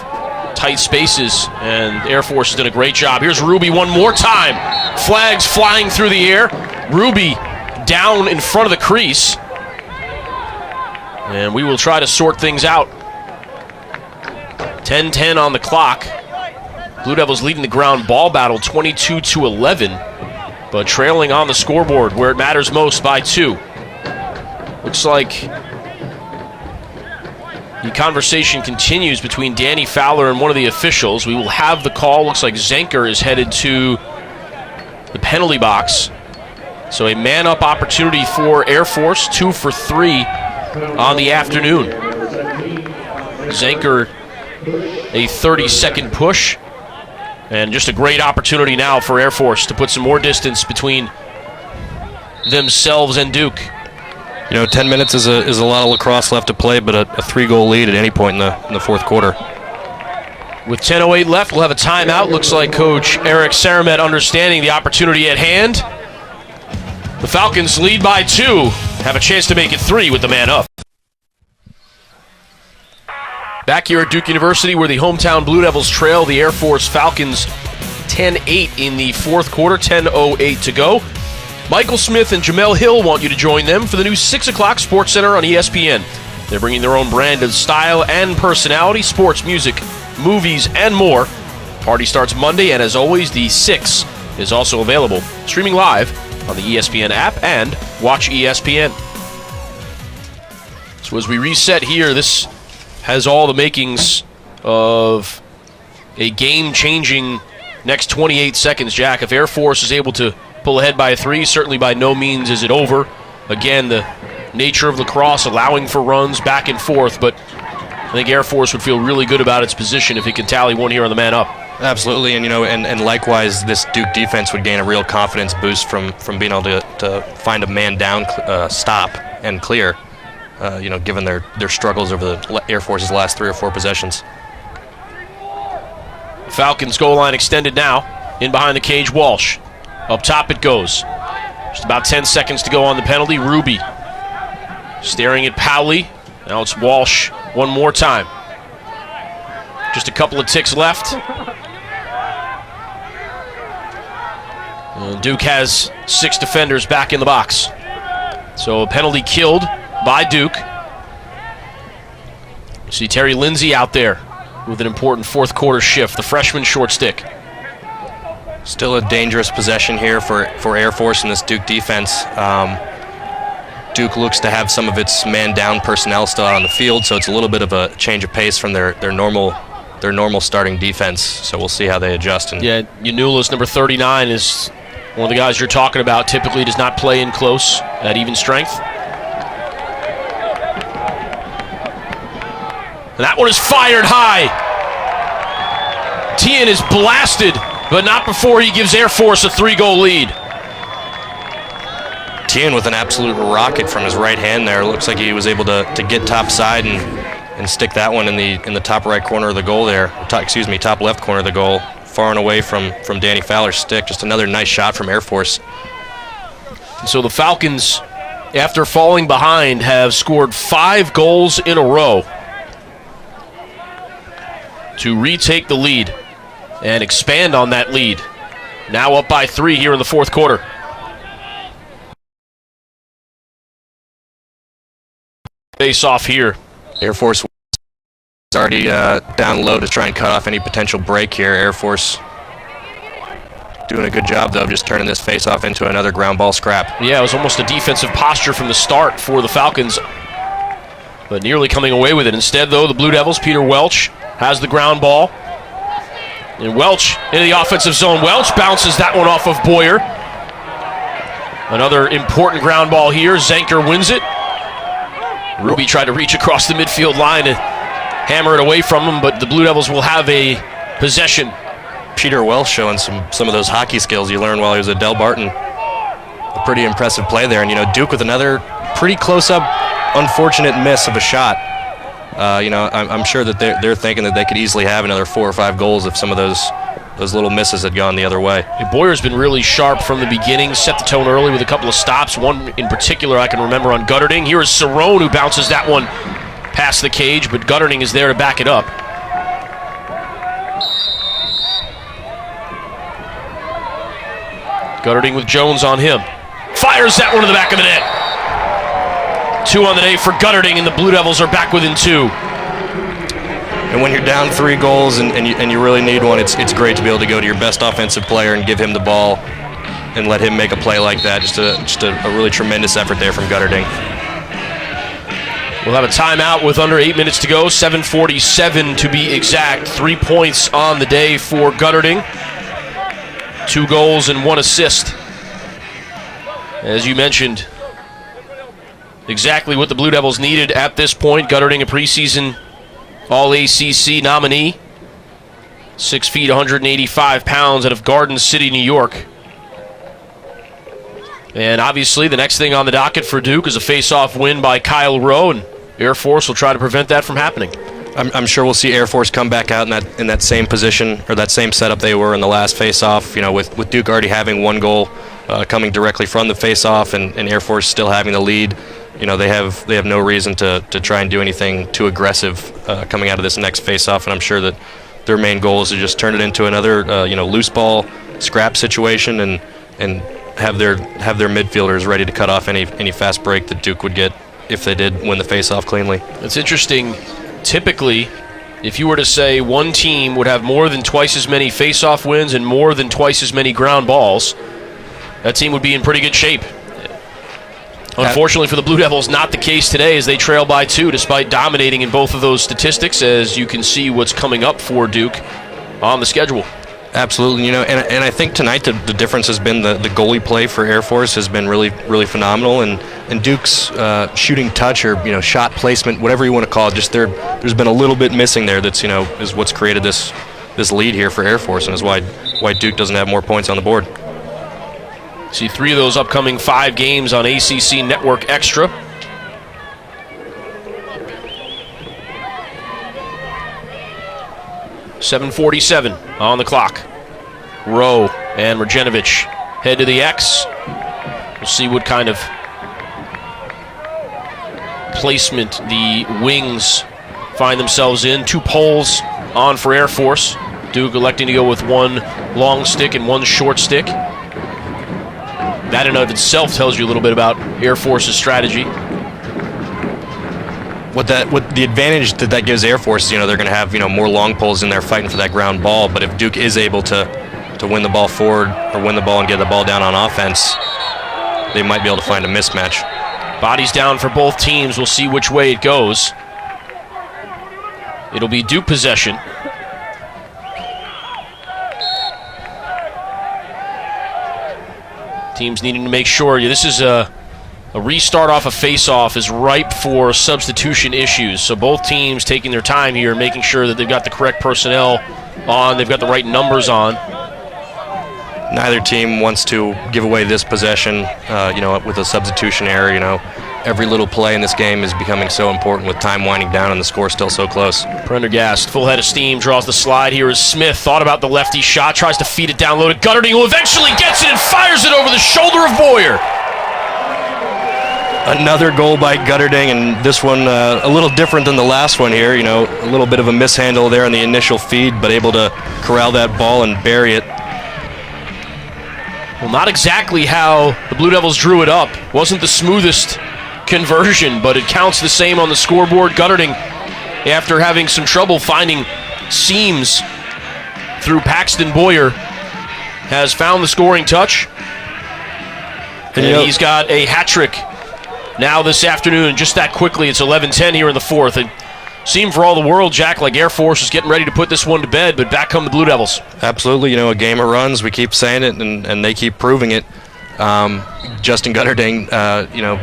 A: tight spaces, and Air Force has done a great job. Here's Ruby one more time. Flags flying through the air. Ruby down in front of the crease. And we will try to sort things out. 10-10 on the clock. Blue Devils leading the ground ball battle 22-11, but trailing on the scoreboard where it matters most by 2. Looks like the conversation continues between Danny Fowler and one of the officials. We will have the call. Looks like Zenker is headed to the penalty box. So a man-up opportunity for Air Force, 2 for 3 on the afternoon. Zenker, a 30-second push. And just a great opportunity now for Air Force to put some more distance between themselves and Duke.
B: 10 minutes is a lot of lacrosse left to play, but a 3-goal lead at any point in the fourth quarter.
A: With 10:08 left, we'll have a timeout. Looks like Coach Eric Saramet understanding the opportunity at hand. The Falcons lead by 2, have a chance to make it 3 with the man up. Back here at Duke University, where the hometown Blue Devils trail the Air Force Falcons 10-8 in the fourth quarter, 10:08 to go. Michael Smith and Jamel Hill want you to join them for the new 6 o'clock Sports Center on ESPN. They're bringing their own brand of style and personality, sports, music, movies, and more. Party starts Monday, and as always, the 6 is also available, streaming live on the ESPN app and Watch ESPN. So as we reset here, this has all the makings of a game-changing next 28 seconds, Jack. If Air Force is able to pull ahead by 3, certainly by no means is it over. Again, the nature of lacrosse allowing for runs back and forth, but I think Air Force would feel really good about its position if it can tally one here on the man up.
B: Absolutely, and likewise, this Duke defense would gain a real confidence boost from being able to find a man down stop and clear. Given their struggles over the Air Force's last 3 or 4 possessions.
A: Falcons goal line extended now. In behind the cage, Walsh. Up top it goes. Just about 10 seconds to go on the penalty. Ruby staring at Powley. Now it's Walsh one more time. Just a couple of ticks left. And Duke has 6 defenders back in the box. So a penalty killed by Duke. You see Terry Lindsay out there with an important fourth quarter shift, the freshman short stick.
B: Still a dangerous possession here for Air Force in this Duke defense. Duke looks to have some of its man-down personnel still out on the field, so it's a little bit of a change of pace from their normal starting defense. So we'll see how they adjust.
A: Yeah, Yanulis, number 39, is one of the guys you're talking about. Typically does not play in close at even strength. And that one is fired high. Tien is blasted, but not before he gives Air Force a 3-goal lead.
B: Tien with an absolute rocket from his right hand there. Looks like he was able to get top side and stick that one in the top right corner of the goal there. Top left corner of the goal, far and away from Danny Fowler's stick. Just another nice shot from Air Force.
A: So the Falcons, after falling behind, have scored 5 goals in a row to retake the lead and expand on that lead. Now up by 3 here in the fourth quarter. Face off here.
B: Air Force is already down low to try and cut off any potential break here. Air Force doing a good job, though, of just turning this face off into another ground ball scrap.
A: Yeah, it was almost a defensive posture from the start for the Falcons, but nearly coming away with it. Instead, though, the Blue Devils, Peter Welch, has the ground ball. And Welch into the offensive zone. Welch bounces that one off of Boyer. Another important ground ball here. Zenker wins it. Ruby tried to reach across the midfield line and hammer it away from him, but the Blue Devils will have a possession.
B: Peter Welch showing some of those hockey skills you learned while he was at Del Barton. A pretty impressive play there. And, Duke with another pretty close-up, unfortunate miss of a shot. I'm sure that they're thinking that they could easily have another 4 or 5 goals if some of those those little misses had gone the other way.
A: Boyer's been really sharp from the beginning, set the tone early with a couple of stops. One in particular I can remember on Gutterding. Here is Cerrone who bounces that one past the cage, but Gutterding is there to back it up. Gutterding with Jones on him. Fires that one to the back of the net. 2 on the day for Gutterding, and the Blue Devils are back within 2.
B: And when you're down 3 goals and you really need one, it's great to be able to go to your best offensive player and give him the ball and let him make a play like that. Just a really tremendous effort there from Gutterding.
A: We'll have a timeout with under 8 minutes to go, 7:47 to be exact. 3 points on the day for Gutterding. 2 goals and 1 assist. As you mentioned, exactly what the Blue Devils needed at this point. Gutterding, a preseason All-ACC nominee. 6 feet, 185 pounds, out of Garden City, New York. And obviously the next thing on the docket for Duke is a face-off win by Kyle Rowe, and Air Force will try to prevent that from happening.
B: I'm sure we'll see Air Force come back out in that same position, or that same setup they were in the last face-off. You know, with Duke already having 1 goal coming directly from the face-off, and Air Force still having the lead. You know, they have no reason to try and do anything too aggressive coming out of this next face-off, and I'm sure that their main goal is to just turn it into another loose ball scrap situation and have their midfielders ready to cut off any fast break that Duke would get if they did win the face-off cleanly.
A: It's interesting. Typically, if you were to say one team would have more than twice as many face-off wins and more than twice as many ground balls, that team would be in pretty good shape. Unfortunately for the Blue Devils, not the case today as they trail by 2 despite dominating in both of those statistics, as you can see what's coming up for Duke on the schedule.
B: Absolutely, and I think tonight the difference has been the goalie play for Air Force has been really, really phenomenal, and Duke's shooting touch or shot placement, whatever you want to call it, just there's been a little bit missing there. That's is what's created this lead here for Air Force, and is why Duke doesn't have more points on the board.
A: See 3 of those upcoming 5 games on ACC Network Extra. .747 on the clock. Rowe and Marjanovic head to the X. We'll see what kind of placement the wings find themselves in. 2 poles on for Air Force. Duke electing to go with 1 long stick and 1 short stick. That in and of itself tells you a little bit about Air Force's strategy.
B: What the advantage that gives Air Force, they're going to have more long poles in there fighting for that ground ball. But if Duke is able to win the ball forward or win the ball and get the ball down on offense, they might be able to find a mismatch.
A: Bodies down for both teams. We'll see which way it goes. It'll be Duke possession. Teams needing to make sure this is a restart off a face-off is ripe for substitution issues. So both teams taking their time here, making sure that they've got the correct personnel on, they've got the right numbers on.
B: Neither team wants to give away this possession, with a substitution error. Every little play in this game is becoming so important with time winding down and the score still so close.
A: Prendergast, full head of steam, draws the slide. Here is Smith, thought about the lefty shot, tries to feed it down low to Gutterding, who eventually gets it and fires it over the shoulder of Boyer.
B: Another goal by Gutterding, and this one a little different than the last one here. A little bit of a mishandle there on the initial feed, but able to corral that ball and bury it.
A: Well, not exactly how the Blue Devils drew it up. Wasn't the smoothest conversion, but it counts the same on the scoreboard. Gutterding, after having some trouble finding seams through Paxton Boyer, has found the scoring touch. And he's got a hat trick now this afternoon, just that quickly. It's 11-10 here in the 4th. It seemed for all the world, Jack, like Air Force was getting ready to put this one to bed, but back come the Blue Devils.
B: Absolutely. A game of runs. We keep saying it, and they keep proving it. Justin Gutterding,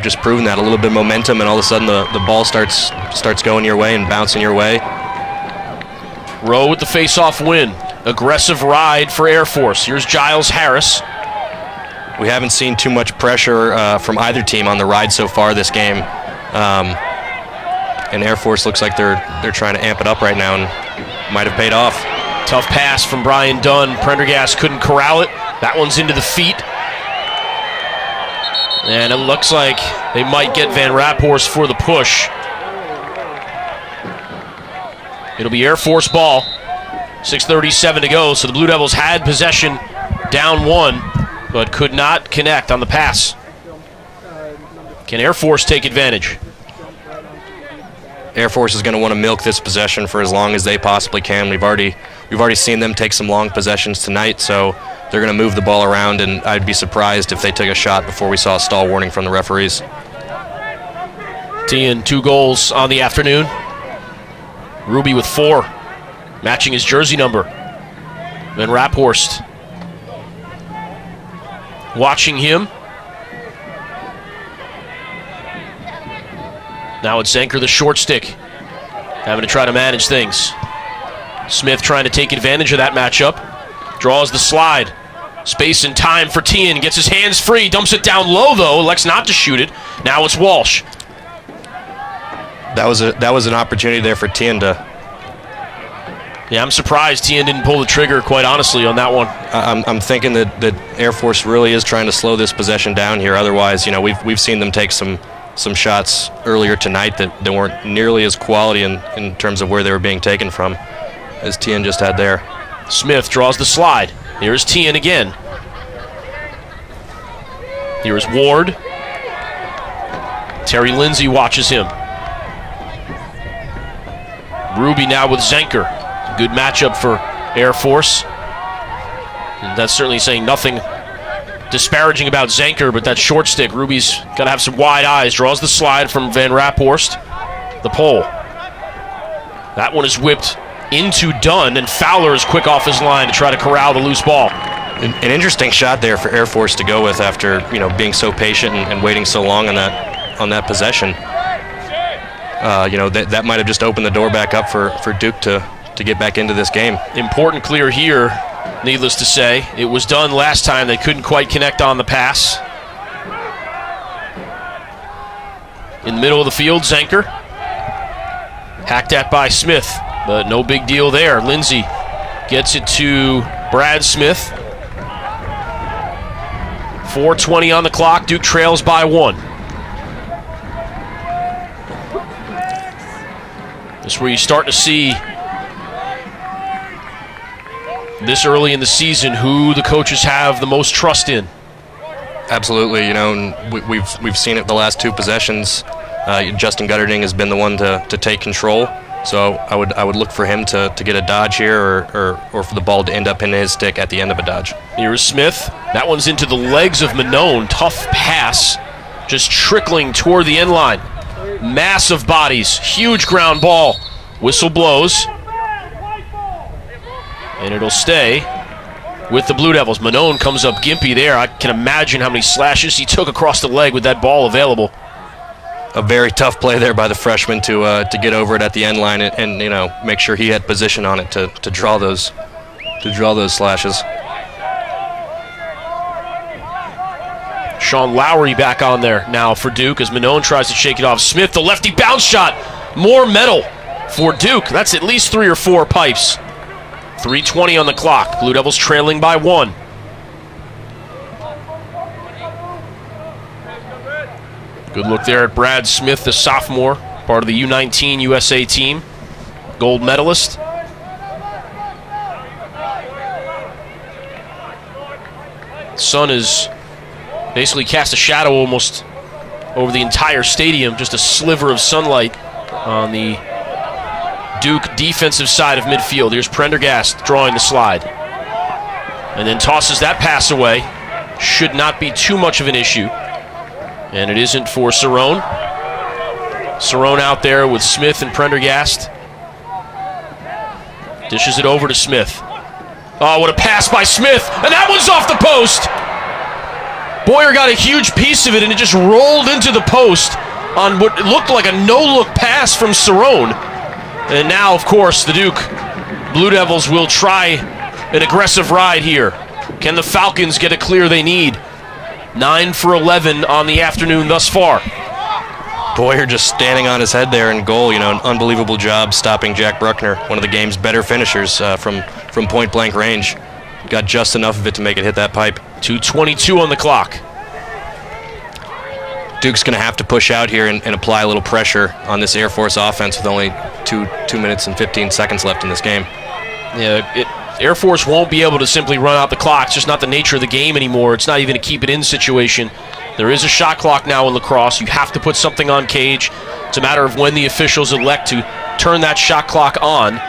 B: just proving that, a little bit of momentum, and all of a sudden the ball starts going your way and bouncing your way.
A: Rowe with the face-off win. Aggressive ride for Air Force. Here's Giles Harris.
B: We haven't seen too much pressure from either team on the ride so far this game, and Air Force looks like they're trying to amp it up right now, and might have paid off.
A: Tough pass from Brian Dunn. Prendergast couldn't corral it. That one's into the feet. And it looks like they might get Van Raphorst for the push. It'll be Air Force ball. 6:37 to go, so the Blue Devils had possession, down 1, but could not connect on the pass. Can Air Force take advantage?
B: Air Force is going to want to milk this possession for as long as they possibly can. We've already seen them take some long possessions tonight, so they're going to move the ball around, and I'd be surprised if they took a shot before we saw a stall warning from the referees.
A: Tien, 2 goals on the afternoon. Ruby with 4, matching his jersey number. Van Raphorst watching him. Now it's Zanker, the short stick, having to try to manage things. Smith trying to take advantage of that matchup. Draws the slide. Space and time for Tien. Gets his hands free. Dumps it down low, though. Elects not to shoot it. Now it's Walsh.
B: That was an opportunity there for Tien to...
A: Yeah, I'm surprised Tien didn't pull the trigger, quite honestly, on that one.
B: I'm thinking that Air Force really is trying to slow this possession down here. Otherwise, we've seen them take some shots earlier tonight that weren't nearly as quality in terms of where they were being taken from as Tien just had there.
A: Smith draws the slide. Here's Tien again. Here's Ward. Terry Lindsay watches him. Ruby now with Zanker. Good matchup for Air Force. And that's certainly saying nothing disparaging about Zanker, but that short stick, Ruby's got to have some wide eyes. Draws the slide from Van Raphorst. The pole. That one is whipped into Dunn, and Fowler is quick off his line to try to corral the loose ball.
B: An interesting shot there for Air Force to go with after being so patient and waiting so long on that possession. That might have just opened the door back up for Duke to get back into this game. Important
A: clear here, needless to say. It was done last time. They couldn't quite connect on the pass. In the middle of the field, Zanker. Hacked at by Smith, but no big deal there. Lindsay gets it to Brad Smith. 4:20 on the clock. Duke trails by 1. This is where you start to see this early in the season who the coaches have the most trust in.
B: Absolutely, and we've seen it the last 2 possessions. Justin Gutterding has been the one to take control, so I would look for him to get a dodge here or for the ball to end up in his stick at the end of a dodge.
A: Here's Smith. That one's into the legs of Manone. Tough pass, just trickling toward the end line. Massive bodies, huge ground ball. Whistle blows. And it'll stay with the Blue Devils. Manone comes up gimpy there. I can imagine how many slashes he took across the leg with that ball available.
B: A very tough play there by the freshman to get over it at the end line and make sure he had position on it to draw those slashes.
A: Sean Lowry back on there now for Duke as Manone tries to shake it off. Smith, the lefty bounce shot. More metal for Duke. That's at least 3 or 4 pipes. 3:20 on the clock. Blue Devils trailing by 1. Good look there at Brad Smith, the sophomore, part of the U19 USA team. Gold medalist. Sun has basically cast a shadow almost over the entire stadium, just a sliver of sunlight on the Duke defensive side of midfield. Here's Prendergast drawing the slide. And then tosses that pass away. Should not be too much of an issue. And it isn't for Cerrone. Cerrone out there with Smith and Prendergast. Dishes it over to Smith. Oh, what a pass by Smith. And that one's off the post. Boyer got a huge piece of it, and it just rolled into the post on what looked like a no-look pass from Cerrone. And now, of course, the Duke Blue Devils will try an aggressive ride here. Can the Falcons get a clear they need? 9 for 11 on the afternoon thus far.
B: Boyer just standing on his head there in goal. An unbelievable job stopping Jack Bruckner, one of the game's better finishers from point-blank range. Got just enough of it to make it hit that pipe.
A: 2:22 on the clock.
B: Duke's going to have to push out here and apply a little pressure on this Air Force offense with only 2 minutes and 15 seconds left in this game.
A: Yeah, Air Force won't be able to simply run out the clock. It's just not the nature of the game anymore. It's not even a keep-it-in situation. There is a shot clock now in lacrosse. You have to put something on cage. It's a matter of when the officials elect to turn that shot clock on.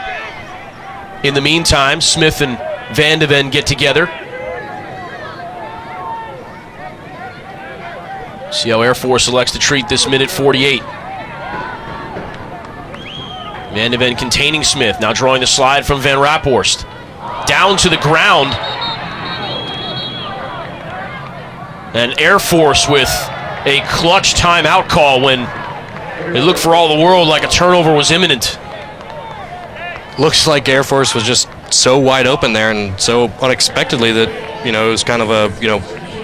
A: In the meantime, Smith and Van de Ven get together. See how Air Force elects to treat this minute 48. Van de Ven containing Smith, now drawing the slide from Van Raphorst. Down to the ground. And Air Force with a clutch timeout call when it looked for all the world like a turnover was imminent.
B: Looks like Air Force was just so wide open there and so unexpectedly that, it was kind of a,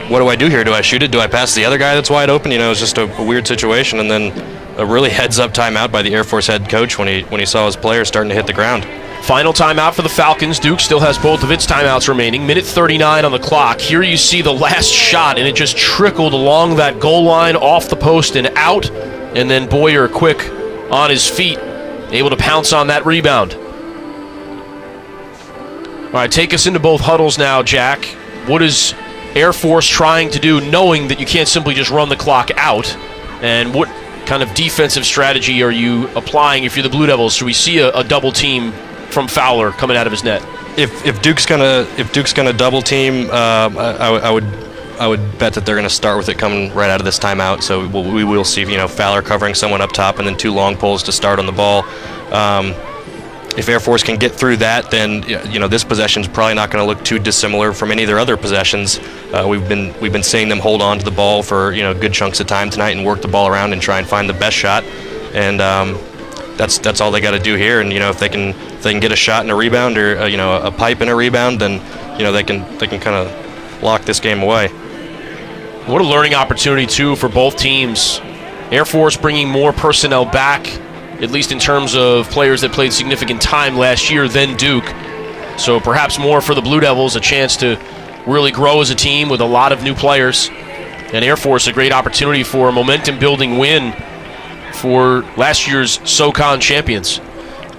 B: what do I do here? Do I shoot it? Do I pass the other guy that's wide open? It's just a weird situation. And then a really heads-up timeout by the Air Force head coach when he saw his players starting to hit the ground.
A: Final timeout for the Falcons. Duke still has both of its timeouts remaining. Minute 39 on the clock. Here you see the last shot, and it just trickled along that goal line, off the post and out. And then Boyer quick on his feet, able to pounce on that rebound. All right, take us into both huddles now, Jack. What is Air Force trying to do, knowing that you can't simply just run the clock out? And what kind of defensive strategy are you applying if you're the Blue Devils? Should we see a double team from Fowler coming out of his net?
B: If Duke's gonna double team, I would bet that they're gonna start with it coming right out of this timeout. So we will see Fowler covering someone up top and then 2 long pulls to start on the ball. If Air Force can get through that, then this possession's probably not going to look too dissimilar from any of their other possessions. We've been seeing them hold on to the ball for good chunks of time tonight and work the ball around and try and find the best shot. And that's all they got to do here. And if they can get a shot and a rebound or a pipe and a rebound, then they can kind of lock this game away.
A: What a learning opportunity too for both teams. Air Force bringing more personnel back, at least in terms of players that played significant time last year than Duke. So perhaps more for the Blue Devils, a chance to really grow as a team with a lot of new players. And Air Force, a great opportunity for a momentum-building win for last year's SoCon champions.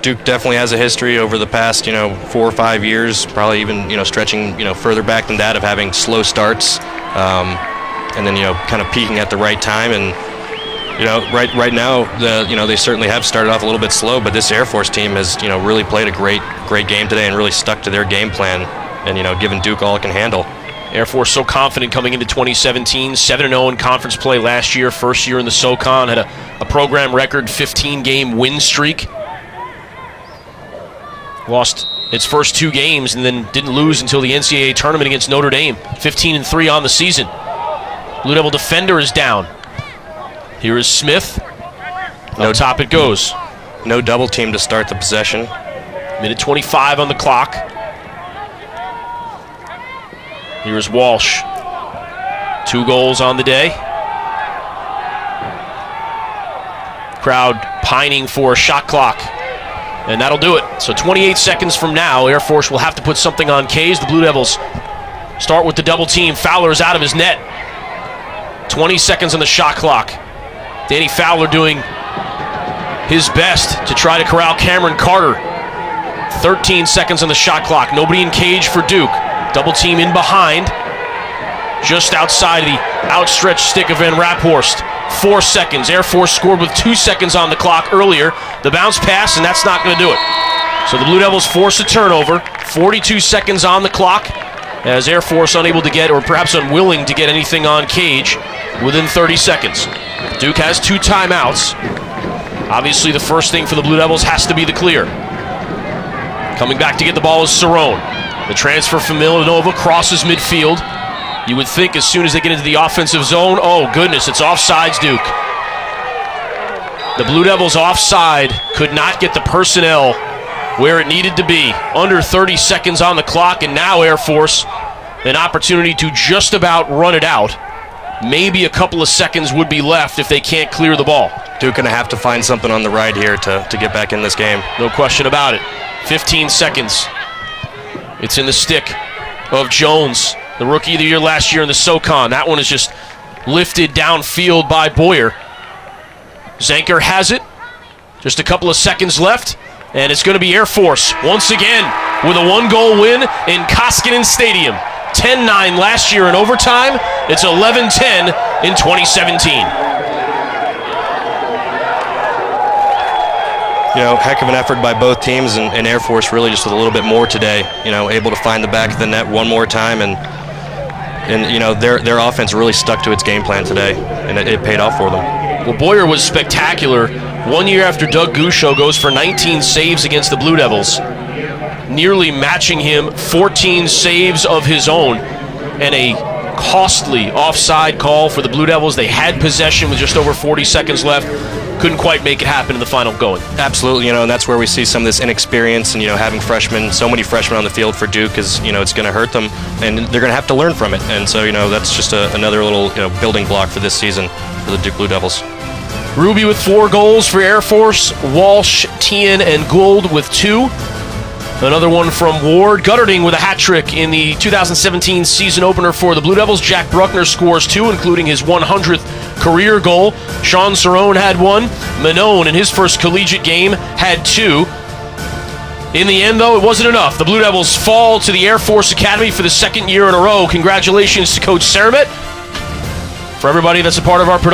B: Duke definitely has a history over the past, 4 or 5 years, probably even, stretching, further back than that, of having slow starts and then, kind of peaking at the right time. And right now, they certainly have started off a little bit slow, but this Air Force team has, really played a great game today and really stuck to their game plan and, given Duke all it can handle.
A: Air Force so confident coming into 2017, 7-0 in conference play last year, first year in the SoCon, had a program record 15-game win streak. Lost its first 2 games and then didn't lose until the NCAA tournament against Notre Dame. 15-3 on the season. Blue Devil defender is down. Here is Smith. Up top it goes.
B: No double team to start the possession.
A: Minute 25 on the clock. Here's Walsh. 2 goals on the day. Crowd pining for a shot clock. And that'll do it. So 28 seconds from now, Air Force will have to put something on K's. The Blue Devils start with the double team. Fowler's out of his net. 20 seconds on the shot clock. Danny Fowler doing his best to try to corral Cameron Carter. 13 seconds on the shot clock. Nobody in cage for Duke. Double team in behind. Just outside the outstretched stick of Van Raphorst. 4 seconds. Air Force scored with 2 seconds on the clock earlier. The bounce pass, and that's not going to do it. So the Blue Devils force a turnover. 42 seconds on the clock as Air Force unable to get, or perhaps unwilling to get anything on cage within 30 seconds. Duke has 2 timeouts. Obviously, the first thing for the Blue Devils has to be the clear. Coming back to get the ball is Cerrone. The transfer from Villanova crosses midfield. You would think as soon as they get into the offensive zone, oh goodness, it's offsides Duke. The Blue Devils offside could not get the personnel where it needed to be. Under 30 seconds on the clock, and now Air Force an opportunity to just about run it out. Maybe a couple of seconds would be left if they can't clear the ball.
B: Duke going to have to find something on the ride here to get back in this game.
A: No question about it. 15 seconds. It's in the stick of Jones, the rookie of the year last year in the SoCon. That one is just lifted downfield by Boyer. Zanker has it. Just a couple of seconds left, and it's going to be Air Force once again with a one-goal win in Koskinen Stadium. 10-9 last year in overtime. It's 11-10 in 2017.
B: Heck of an effort by both teams, and Air Force really just with a little bit more today. Able to find the back of the net one more time, and their offense really stuck to its game plan today, and it paid off for them.
A: Well, Boyer was spectacular. 1 year after Doug Gouchot goes for 19 saves against the Blue Devils, nearly matching him, 14 saves of his own, and a costly offside call for the Blue Devils. They had possession with just over 40 seconds left. Couldn't quite make it happen in the final going.
B: Absolutely, and that's where we see some of this inexperience, and having so many freshmen on the field for Duke is, it's going to hurt them, and they're going to have to learn from it. And so, that's just another little building block for this season for the Duke Blue Devils.
A: Ruby with 4 goals for Air Force. Walsh, Tien, and Gould with 2. Another one from Ward. Gutterding with a hat trick in the 2017 season opener for the Blue Devils. Jack Bruckner scores 2, including his 100th career goal. Sean Cerrone had 1. Manone, in his first collegiate game, had 2. In the end, though, it wasn't enough. The Blue Devils fall to the Air Force Academy for the 2nd year in a row. Congratulations to Coach Saramet. For everybody that's a part of our production.